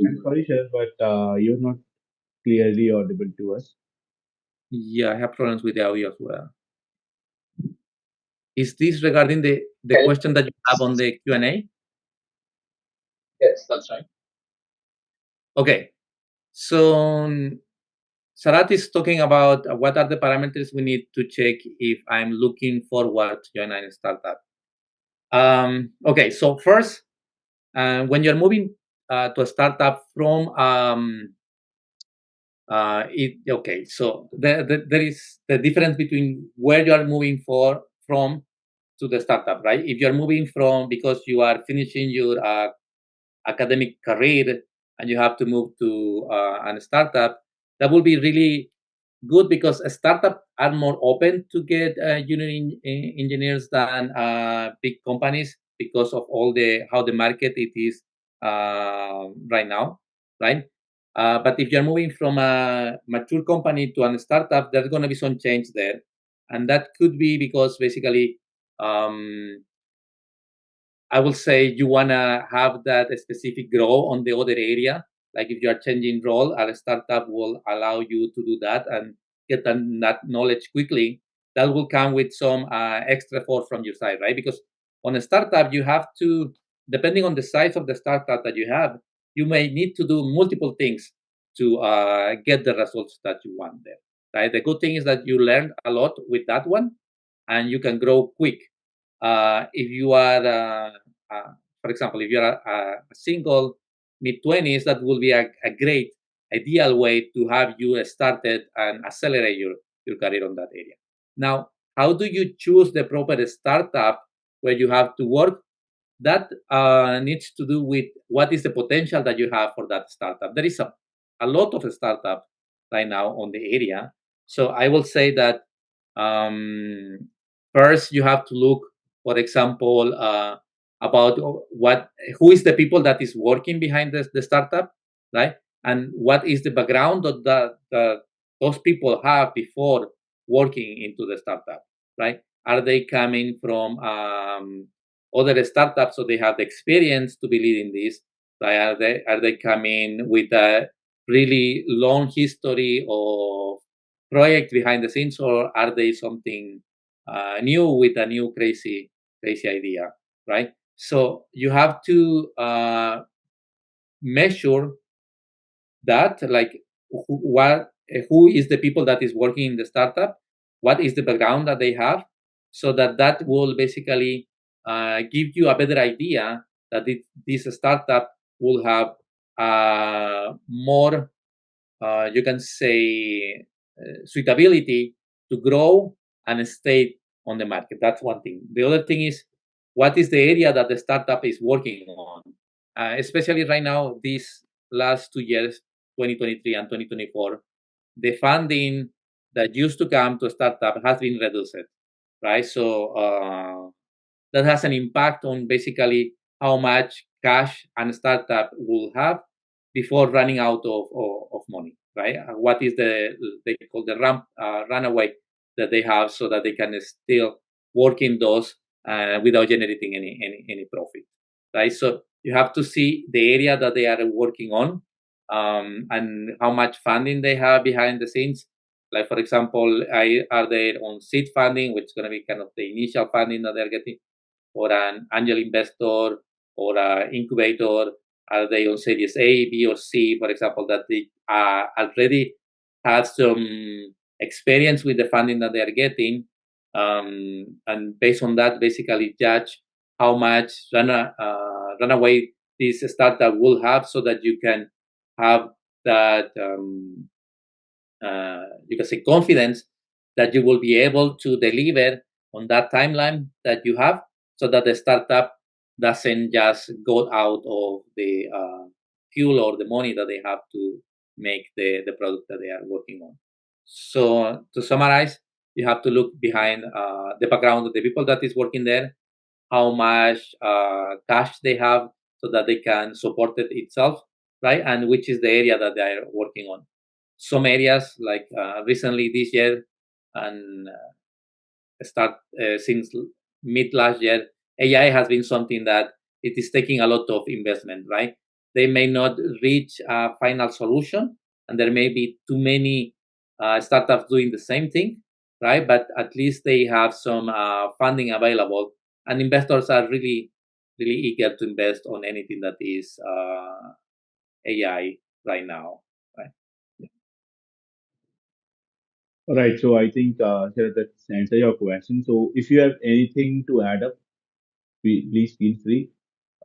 I'm sorry, Sharath, but you're not clearly audible to us? Yeah, I have problems with the audio as well. Is this regarding the Okay. question that you have on the Q&A? Yes, that's right. Okay. So Sarat is talking about what are the parameters we need to check if I'm looking forward to join a startup. Okay, so first, when you're moving to a startup from okay, so there is the difference between where you are moving from to the startup, right? If you're moving from because you are finishing your academic career and you have to move to a startup, that will be really good because a startup are more open to get junior engineers than big companies because of all the how the market it is right now, right? But if you're moving from a mature company to a startup, there's going to be some change there, and that could be because basically I will say you wanna have that specific grow on the other area. Like if you are changing role, a startup will allow you to do that and get that knowledge quickly. That will come with some extra effort from your side, right? Because on a startup, you have to, depending on the size of the startup that you have, you may need to do multiple things to get the results that you want there, right? The good thing is that you learn a lot with that one, and you can grow quick. If you are, for example, if you're a single mid-20s, that will be a great ideal way to have you started and accelerate your career on that area. Now, how do you choose the proper startup where you have to work? That needs to do with what is the potential that you have for that startup. There is a lot of startups right now on the area. So I will say that first you have to look, for example, about who is the people that is working behind the startup, right? And what is the background that those people have before working into the startup, right? Are they coming from other startups, so they have the experience to be leading this? Right? Are they coming with a really long history of project behind the scenes, or are they something new with a new crazy idea, right? So you have to measure that, like who is the people that is working in the startup, what is the background that they have, so that will basically give you a better idea that this startup will have more you can say suitability to grow and stay on the market. That's one thing. The other thing is what is the area that the startup is working on, especially right now these last 2 years, 2023 and 2024. The funding that used to come to a startup has been reduced, right? So that has an impact on basically how much cash a startup will have before running out of money, right? What is they call the runaway that they have, so that they can still work in those without generating any profit, right? So you have to see the area that they are working on, and how much funding they have behind the scenes. Like for example, are they on seed funding, which is going to be kind of the initial funding that they're getting, or an angel investor, or an incubator? Are they on Series A, B, or C, for example, that they already have some experience with the funding that they are getting, and based on that, basically judge how much runaway this startup will have, so that you can have that you can say confidence that you will be able to deliver on that timeline that you have, so that the startup doesn't just go out of the fuel or the money that they have to make the product that they are working on. So to summarize, you have to look behind the background of the people that is working there, how much cash they have, so that they can support it itself, right? And which is the area that they are working on. Some areas, like recently this year and start since mid last year, AI has been something that it is taking a lot of investment, right? They may not reach a final solution, and there may be too many startups doing the same thing, right? But at least they have some funding available, and investors are really, really eager to invest on anything that is AI right now, right? All right. So I think Sharat, that's answer your question. So if you have anything to add up, please feel free.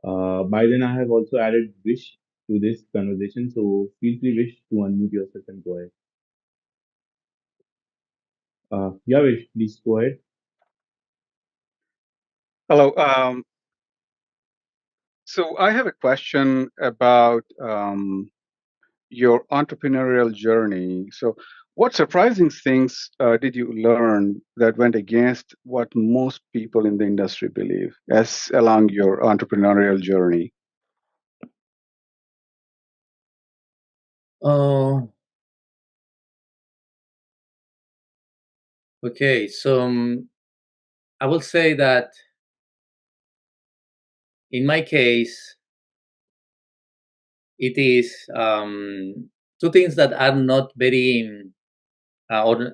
By then, I have also added Wish to this conversation. So feel free, Wish, to unmute yourself and go ahead. Yeah, Wish, please go ahead. Hello. So I have a question about your entrepreneurial journey. So, what surprising things did you learn that went against what most people in the industry believe as along your entrepreneurial journey? Oh, okay. So I will say that in my case, it is two things that are not very, or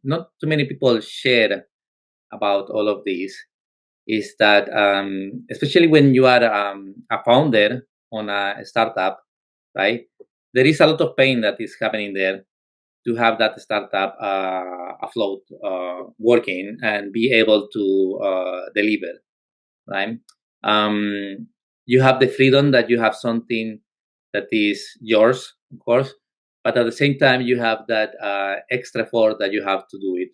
not too many people share about all of this. Is that especially when you are a founder on a startup, right? There is a lot of pain that is happening there to have that startup afloat, working, and be able to deliver, right? Um, you have the freedom that you have something that is yours, of course, but at the same time, you have that extra effort that you have to do it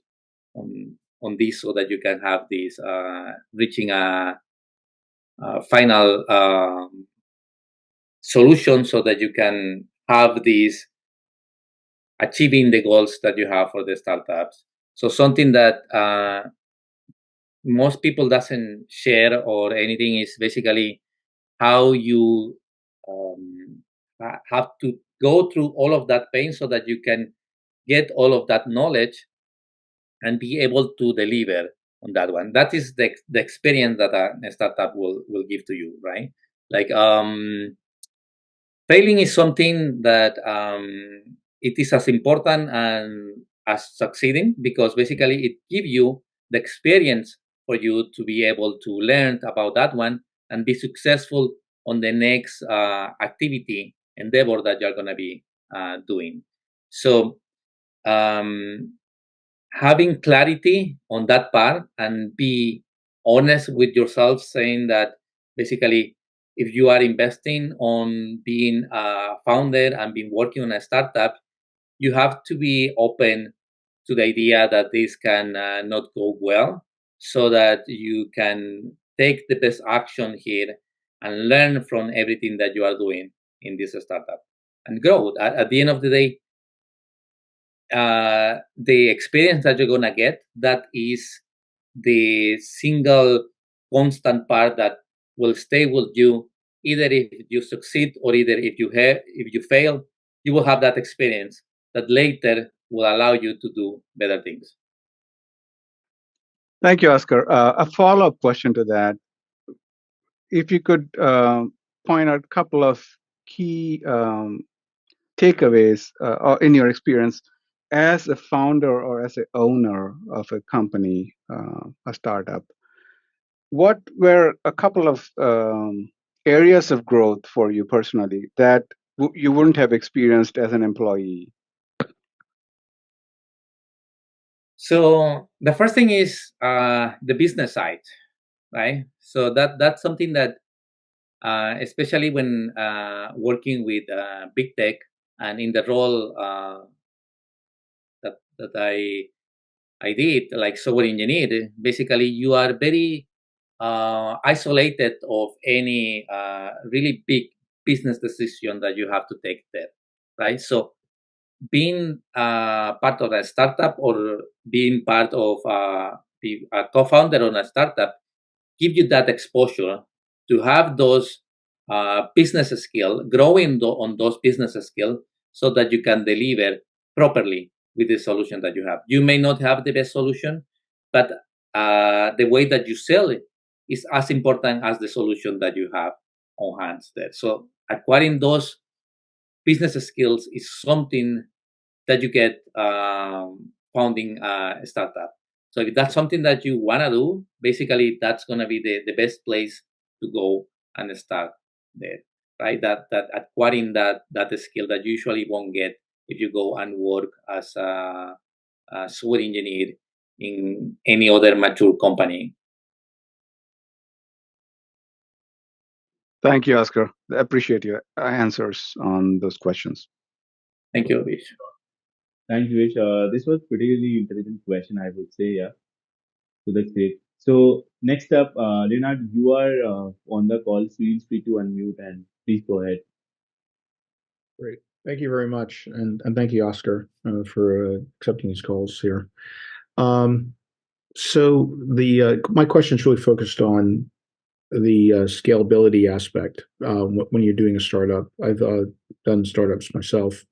on this so that you can have this reaching a final solution so that you can have these achieving the goals that you have for the startups. So something that most people doesn't share or anything is basically how you have to go through all of that pain so that you can get all of that knowledge and be able to deliver on that one. That is the experience that a startup will give to you, right? Like failing is something that it is as important and as succeeding, because basically it gives you the experience for you to be able to learn about that one and be successful on the next activity endeavor that you're going to be doing. So um, having clarity on that part and be honest with yourself, saying that basically if you are investing on being a founder and been working on a startup, you have to be open to the idea that this can not go well, so that you can take the best action here and learn from everything that you are doing in this startup and grow. At the end of the day, the experience that you're gonna get, that is the single constant part that will stay with you, either if you succeed or either if you fail. You will have that experience that later will allow you to do better things. Thank you, Oscar. A follow-up question to that: if you could point out a couple of key takeaways in your experience as a founder or as an owner of a company, a startup, what were a couple of areas of growth for you personally that you wouldn't have experienced as an employee? So the first thing is the business side, right? So that's something that especially when working with big tech and in the role that I did, like software engineer, basically you are very isolated of any really big business decision that you have to take there, right? So being part of a startup or being part of be a co-founder on a startup give you that exposure to have those business skill, growing on those business skill, so that you can deliver properly with the solution that you have. You may not have the best solution, but the way that you sell it is as important as the solution that you have on hands there. So acquiring those business skills is something that you get founding a startup. So if that's something that you want to do, basically that's going to be the best place to go and start there, right? That acquiring that skill that you usually won't get if you go and work as a software engineer in any other mature company. Thank you, Oscar. I appreciate your answers on those questions. Thank you, Vish. Thank you, Vish. This was particularly intelligent question, I would say. Yeah. So that's great. So next up, Leonard, you are on the call. Feel free to unmute and please go ahead. Great. Thank you very much. And thank you, Oscar, for accepting these calls here. So my question is really focused on the scalability aspect when you're doing a startup. I've done startups myself.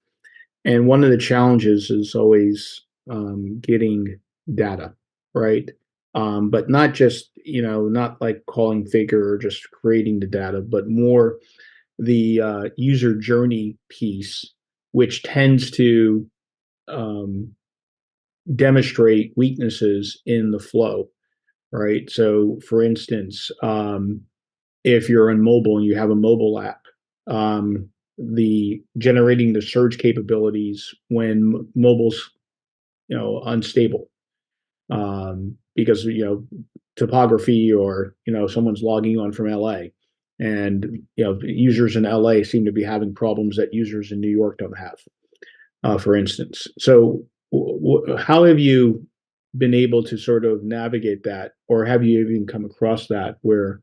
And one of the challenges is always getting data, right? But not just, not like calling figure or just creating the data, but more the user journey piece, which tends to demonstrate weaknesses in the flow, right? So, for instance, if you're on mobile and you have a mobile app, the generating the search capabilities when mobile's unstable, because topography, or someone's logging on from LA, and users in LA seem to be having problems that users in New York don't have, for instance. So how have you been able to sort of navigate that, or have you even come across that where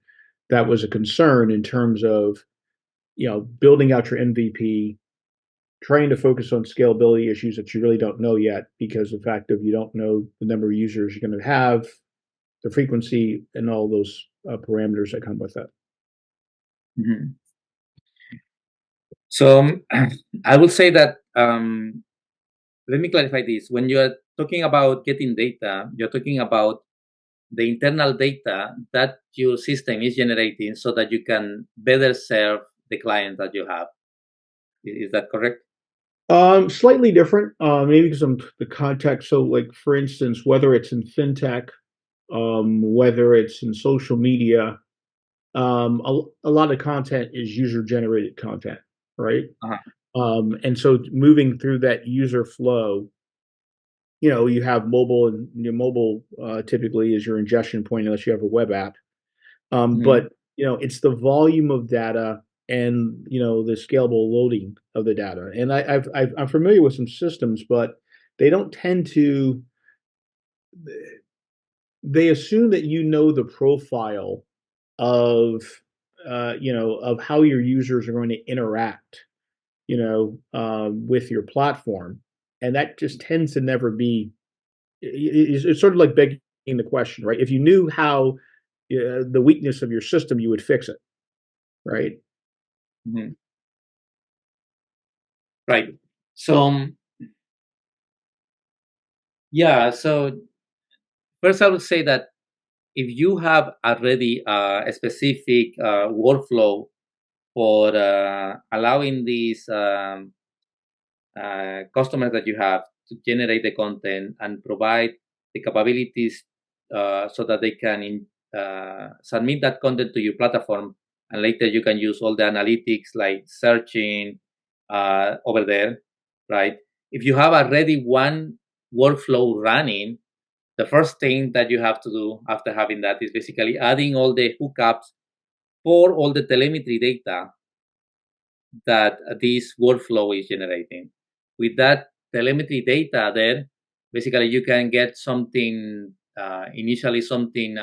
that was a concern in terms of building out your MVP, trying to focus on scalability issues that you really don't know yet, because the fact of you don't know the number of users you're going to have, the frequency, and all those parameters that come with that? Mm-hmm. So I would say that, let me clarify this. When you're talking about getting data, you're talking about the internal data that your system is generating so that you can better serve the client that you have. Is that correct? Slightly different, maybe because the context. So, like, for instance, whether it's in fintech, whether it's in social media, a lot of content is user generated content, right? And so moving through that user flow, you have mobile, and your mobile typically is your ingestion point, unless you have a web app. But it's the volume of data and the scalable loading of the data. And I'm familiar with some systems, but they don't tend to. They assume that the profile of of how your users are going to interact, with your platform, and that just tends to never be. It's sort of like begging the question, right? If you knew how the weakness of your system, you would fix it, right? Mm-hmm. Right. So yeah. So first, I would say that if you have already a specific workflow for allowing these customers that you have to generate the content and provide the capabilities so that they can submit that content to your platform, and later you can use all the analytics like searching over there, right? If you have already one workflow running, the first thing that you have to do after having that is basically adding all the hookups for all the telemetry data that this workflow is generating. With that telemetry data there, basically you can get something, initially something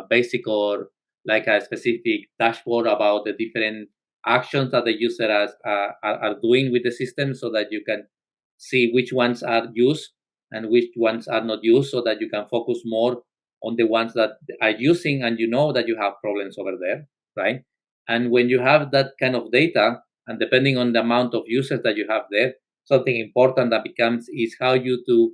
basic, or like a specific dashboard about the different actions that the user are doing with the system, so that you can see which ones are used and which ones are not used, so that you can focus more on the ones that are using, and that you have problems over there, right? And when you have that kind of data, and depending on the amount of users that you have there, something important that becomes is how you do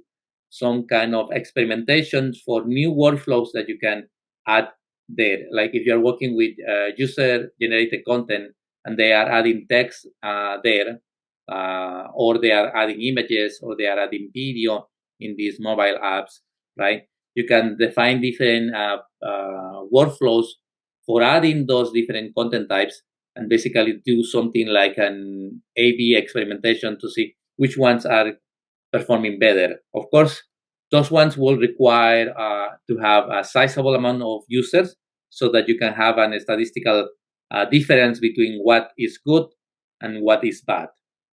some kind of experimentations for new workflows that you can add there. Like if you're working with user generated content and they are adding text there, or they are adding images, or they are adding video in these mobile apps, right? You can define different workflows for adding those different content types, and basically do something like an A/B experimentation to see which ones are performing better. Of course, those ones will require to have a sizable amount of users so that you can have a statistical difference between what is good and what is bad,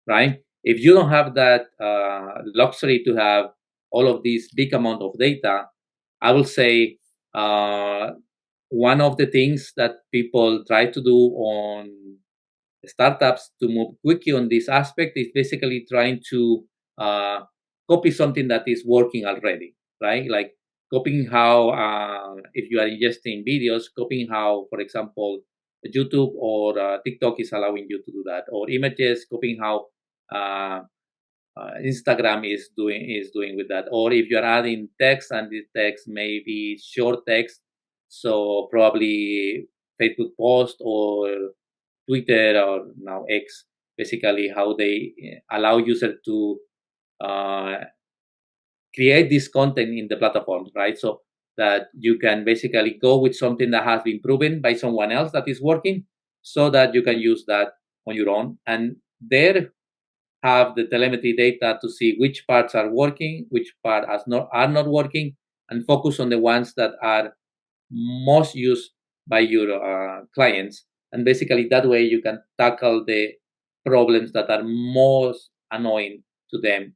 right? If you don't have that luxury to have all of this big amount of data, I will say one of the things that people try to do on startups to move quickly on this aspect is basically trying to uh, copy something that is working already, right? Like copying how, if you are ingesting videos, copying how, for example, YouTube or TikTok is allowing you to do that, or images, copying how uh, Instagram is doing with that. Or if you're adding text, and this text may be short text, so probably Facebook post or Twitter, or now X, basically how they allow users to uh, create this content in the platform, right? So that you can basically go with something that has been proven by someone else that is working, so that you can use that on your own, and there have the telemetry data to see which parts are working, which parts are not working, and focus on the ones that are most used by your clients. And basically, that way you can tackle the problems that are most annoying to them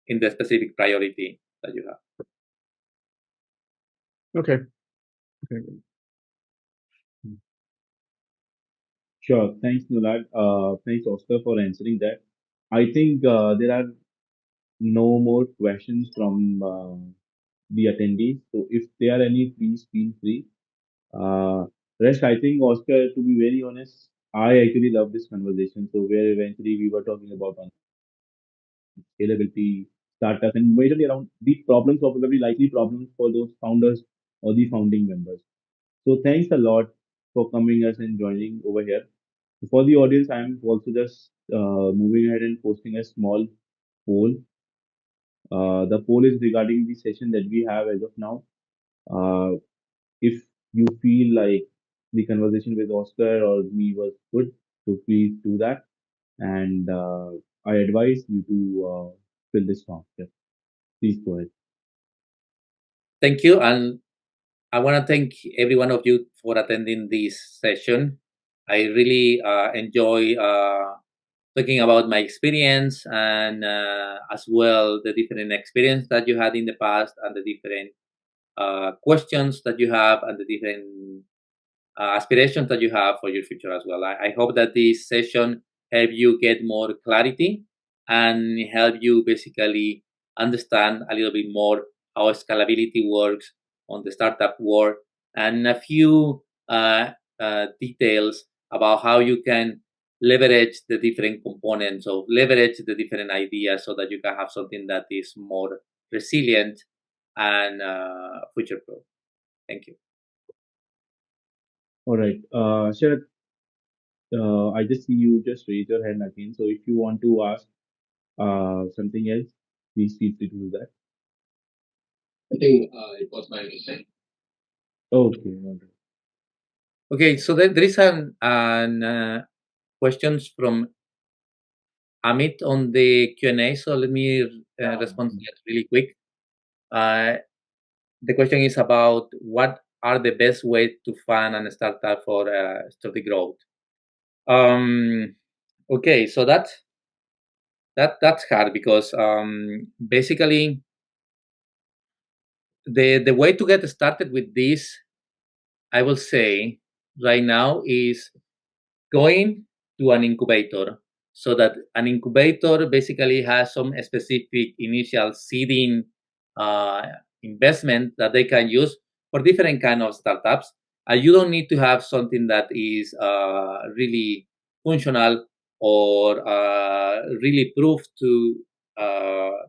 in the specific priority that you have. Okay. Okay. Sure. Thanks, Nulad. Thanks, Oscar, for answering that. I think there are no more questions from the attendees. So if there are any, please feel free. Rest, I think, Oscar, to be very honest, I actually love this conversation. So where eventually we were talking about on scalability, startup, and majorly around the problems, or probably likely problems for those founders or the founding members. So thanks a lot for coming us and joining over here. For the audience, I'm also just moving ahead and posting a small poll. The poll is regarding the session that we have as of now. Uh, if you feel like the conversation with Oscar or me was good, so please do that. And I advise you to fill this form. Yeah, please go ahead. Thank you. And I want to thank every one of you for attending this session. I really enjoy talking about my experience, and as well the different experience that you had in the past, and the different questions that you have, and the different aspirations that you have for your future as well. I hope that this session help you get more clarity, and help you basically understand a little bit more how scalability works on the startup world, and a few details about how you can leverage the different components, or leverage the different ideas, so that you can have something that is more resilient and future proof. Thank you. All right. Sharat, I just see you just raise your hand again. So if you want to ask something else, please feel free to do that. I think it was my mistake. Okay. All right. Okay, so there is an questions from Amit on the Q&A. So let me respond to that really quick. The question is about what are the best ways to fund and startup for steady growth. Okay, so that's hard, because basically the way to get started with this, I will say right now, is going to an incubator, so that an incubator basically has some specific initial seeding uh, investment that they can use for different kind of startups. And you don't need to have something that is really functional, or really proved to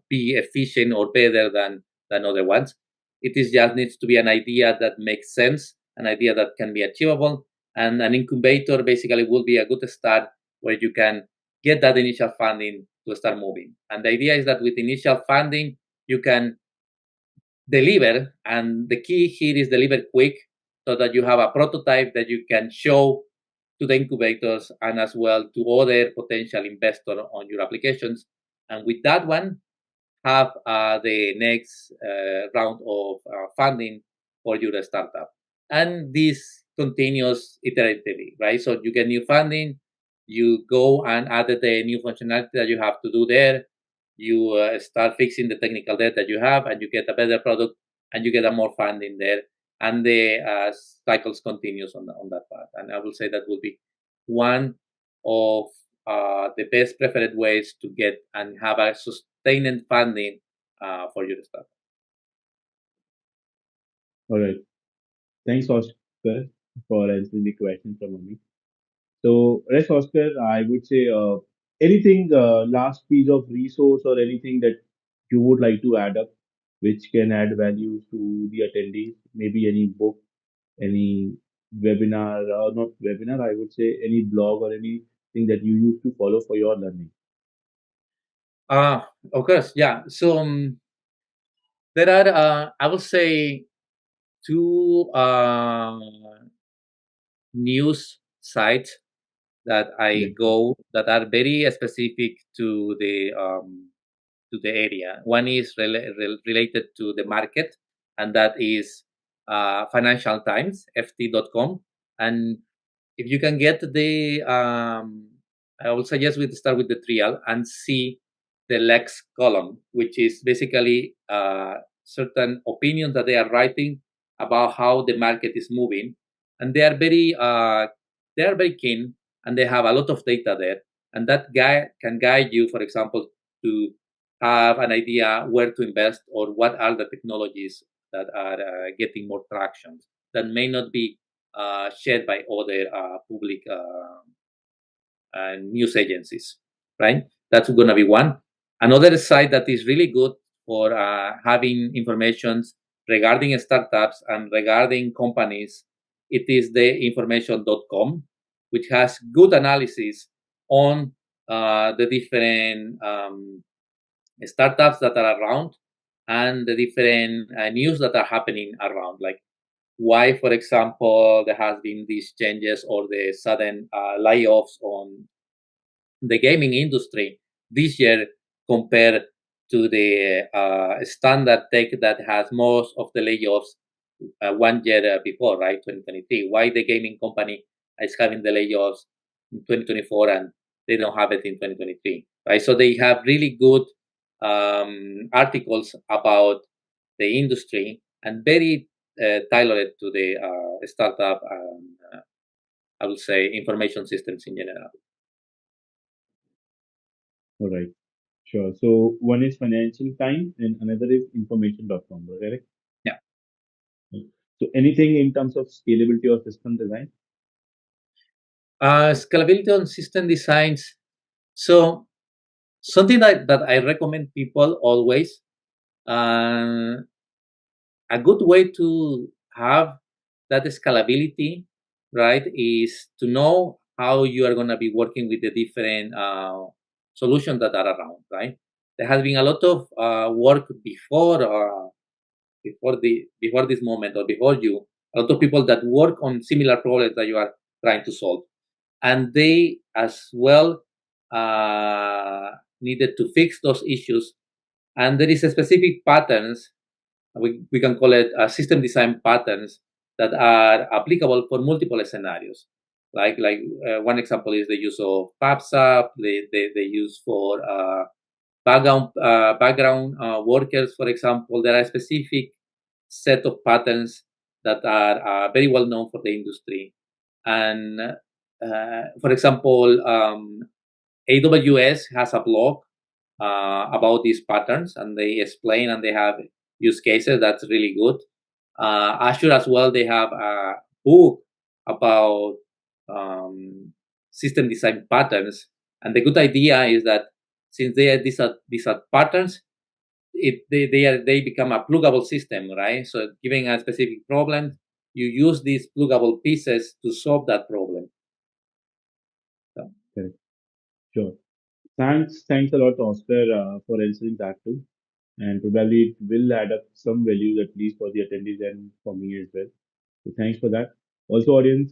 be efficient or better than other ones. It is just needs to be an idea that makes sense, an idea that can be achievable, and an incubator basically will be a good start, where you can get that initial funding to start moving. And the idea is that with initial funding, you can deliver, and the key here is deliver quick, so that you have a prototype that you can show to the incubators and as well to other potential investors on your applications. And with that one, have the next round of funding for your startup. And this continues iteratively, right? So you get new funding, you go and add the new functionality that you have to do there. You start fixing the technical debt that you have, and you get a better product, and you get a more funding there. And the cycles continues on that path. And I will say that will be one of the best preferred ways to get and have a sustained funding for your startup. All right. Thanks, Oscar, for answering the question from me. So, rest, Oscar, I would say anything, last piece of resource or anything that you would like to add up, which can add value to the attendees, maybe any book, any webinar, or not webinar, I would say any blog or anything that you used to follow for your learning. Of course, yeah. So there are, I would say, two news sites that I Yeah. go that are very specific to the area. One is related to the market, and that is Financial Times, ft.com. And if you can get the, I would suggest we start with the trial and see the Lex column, which is basically certain opinions that they are writing about how the market is moving, and they are very keen, and they have a lot of data there, and that guy can guide you, for example, to have an idea where to invest or what are the technologies that are getting more traction that may not be shared by other public news agencies, right? That's going to be one. Another site that is really good for having information regarding startups and regarding companies, it is the information.com, which has good analysis on the different startups that are around and the different news that are happening around, like why, for example, there has been these changes or the sudden layoffs on the gaming industry this year compared to the standard tech that has most of the layoffs 1 year before, right, 2023. Why the gaming company is having the layoffs in 2024 and they don't have it in 2023, right? So they have really good articles about the industry and very tailored to the startup and I would say information systems in general. All right. Sure. So one is Financial Times and another is information.com, correct? Yeah. So anything in terms of scalability or system design? Scalability on system designs. So something that I recommend people always, a good way to have that scalability, right, is to know how you are going to be working with the different solutions that are around, right? There has been a lot of work before this moment or before you, a lot of people that work on similar problems that you are trying to solve, and they as well needed to fix those issues. And there is a specific patterns, we can call it system design patterns that are applicable for multiple scenarios. Like one example is the use of PubSub, they use for background workers, for example. There are specific set of patterns that are very well known for the industry. And for example, AWS has a blog about these patterns, and they explain and they have use cases that's really good. Azure as well, they have a book about system design patterns, and the good idea is that since these are patterns, they become a pluggable system, right? So given a specific problem, you use these pluggable pieces to solve that problem. So. Correct. Sure. Thanks a lot, Oscar, for answering that too. And probably it will add up some value at least for the attendees and for me as well. So thanks for that. Also, audience,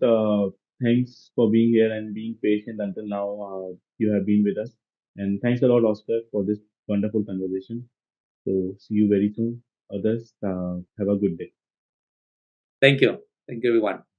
thanks for being here and being patient until now. You have been with us, and thanks a lot, Oscar, for this wonderful conversation. So see you very soon. Others, have a good day. Thank you. Thank you, everyone.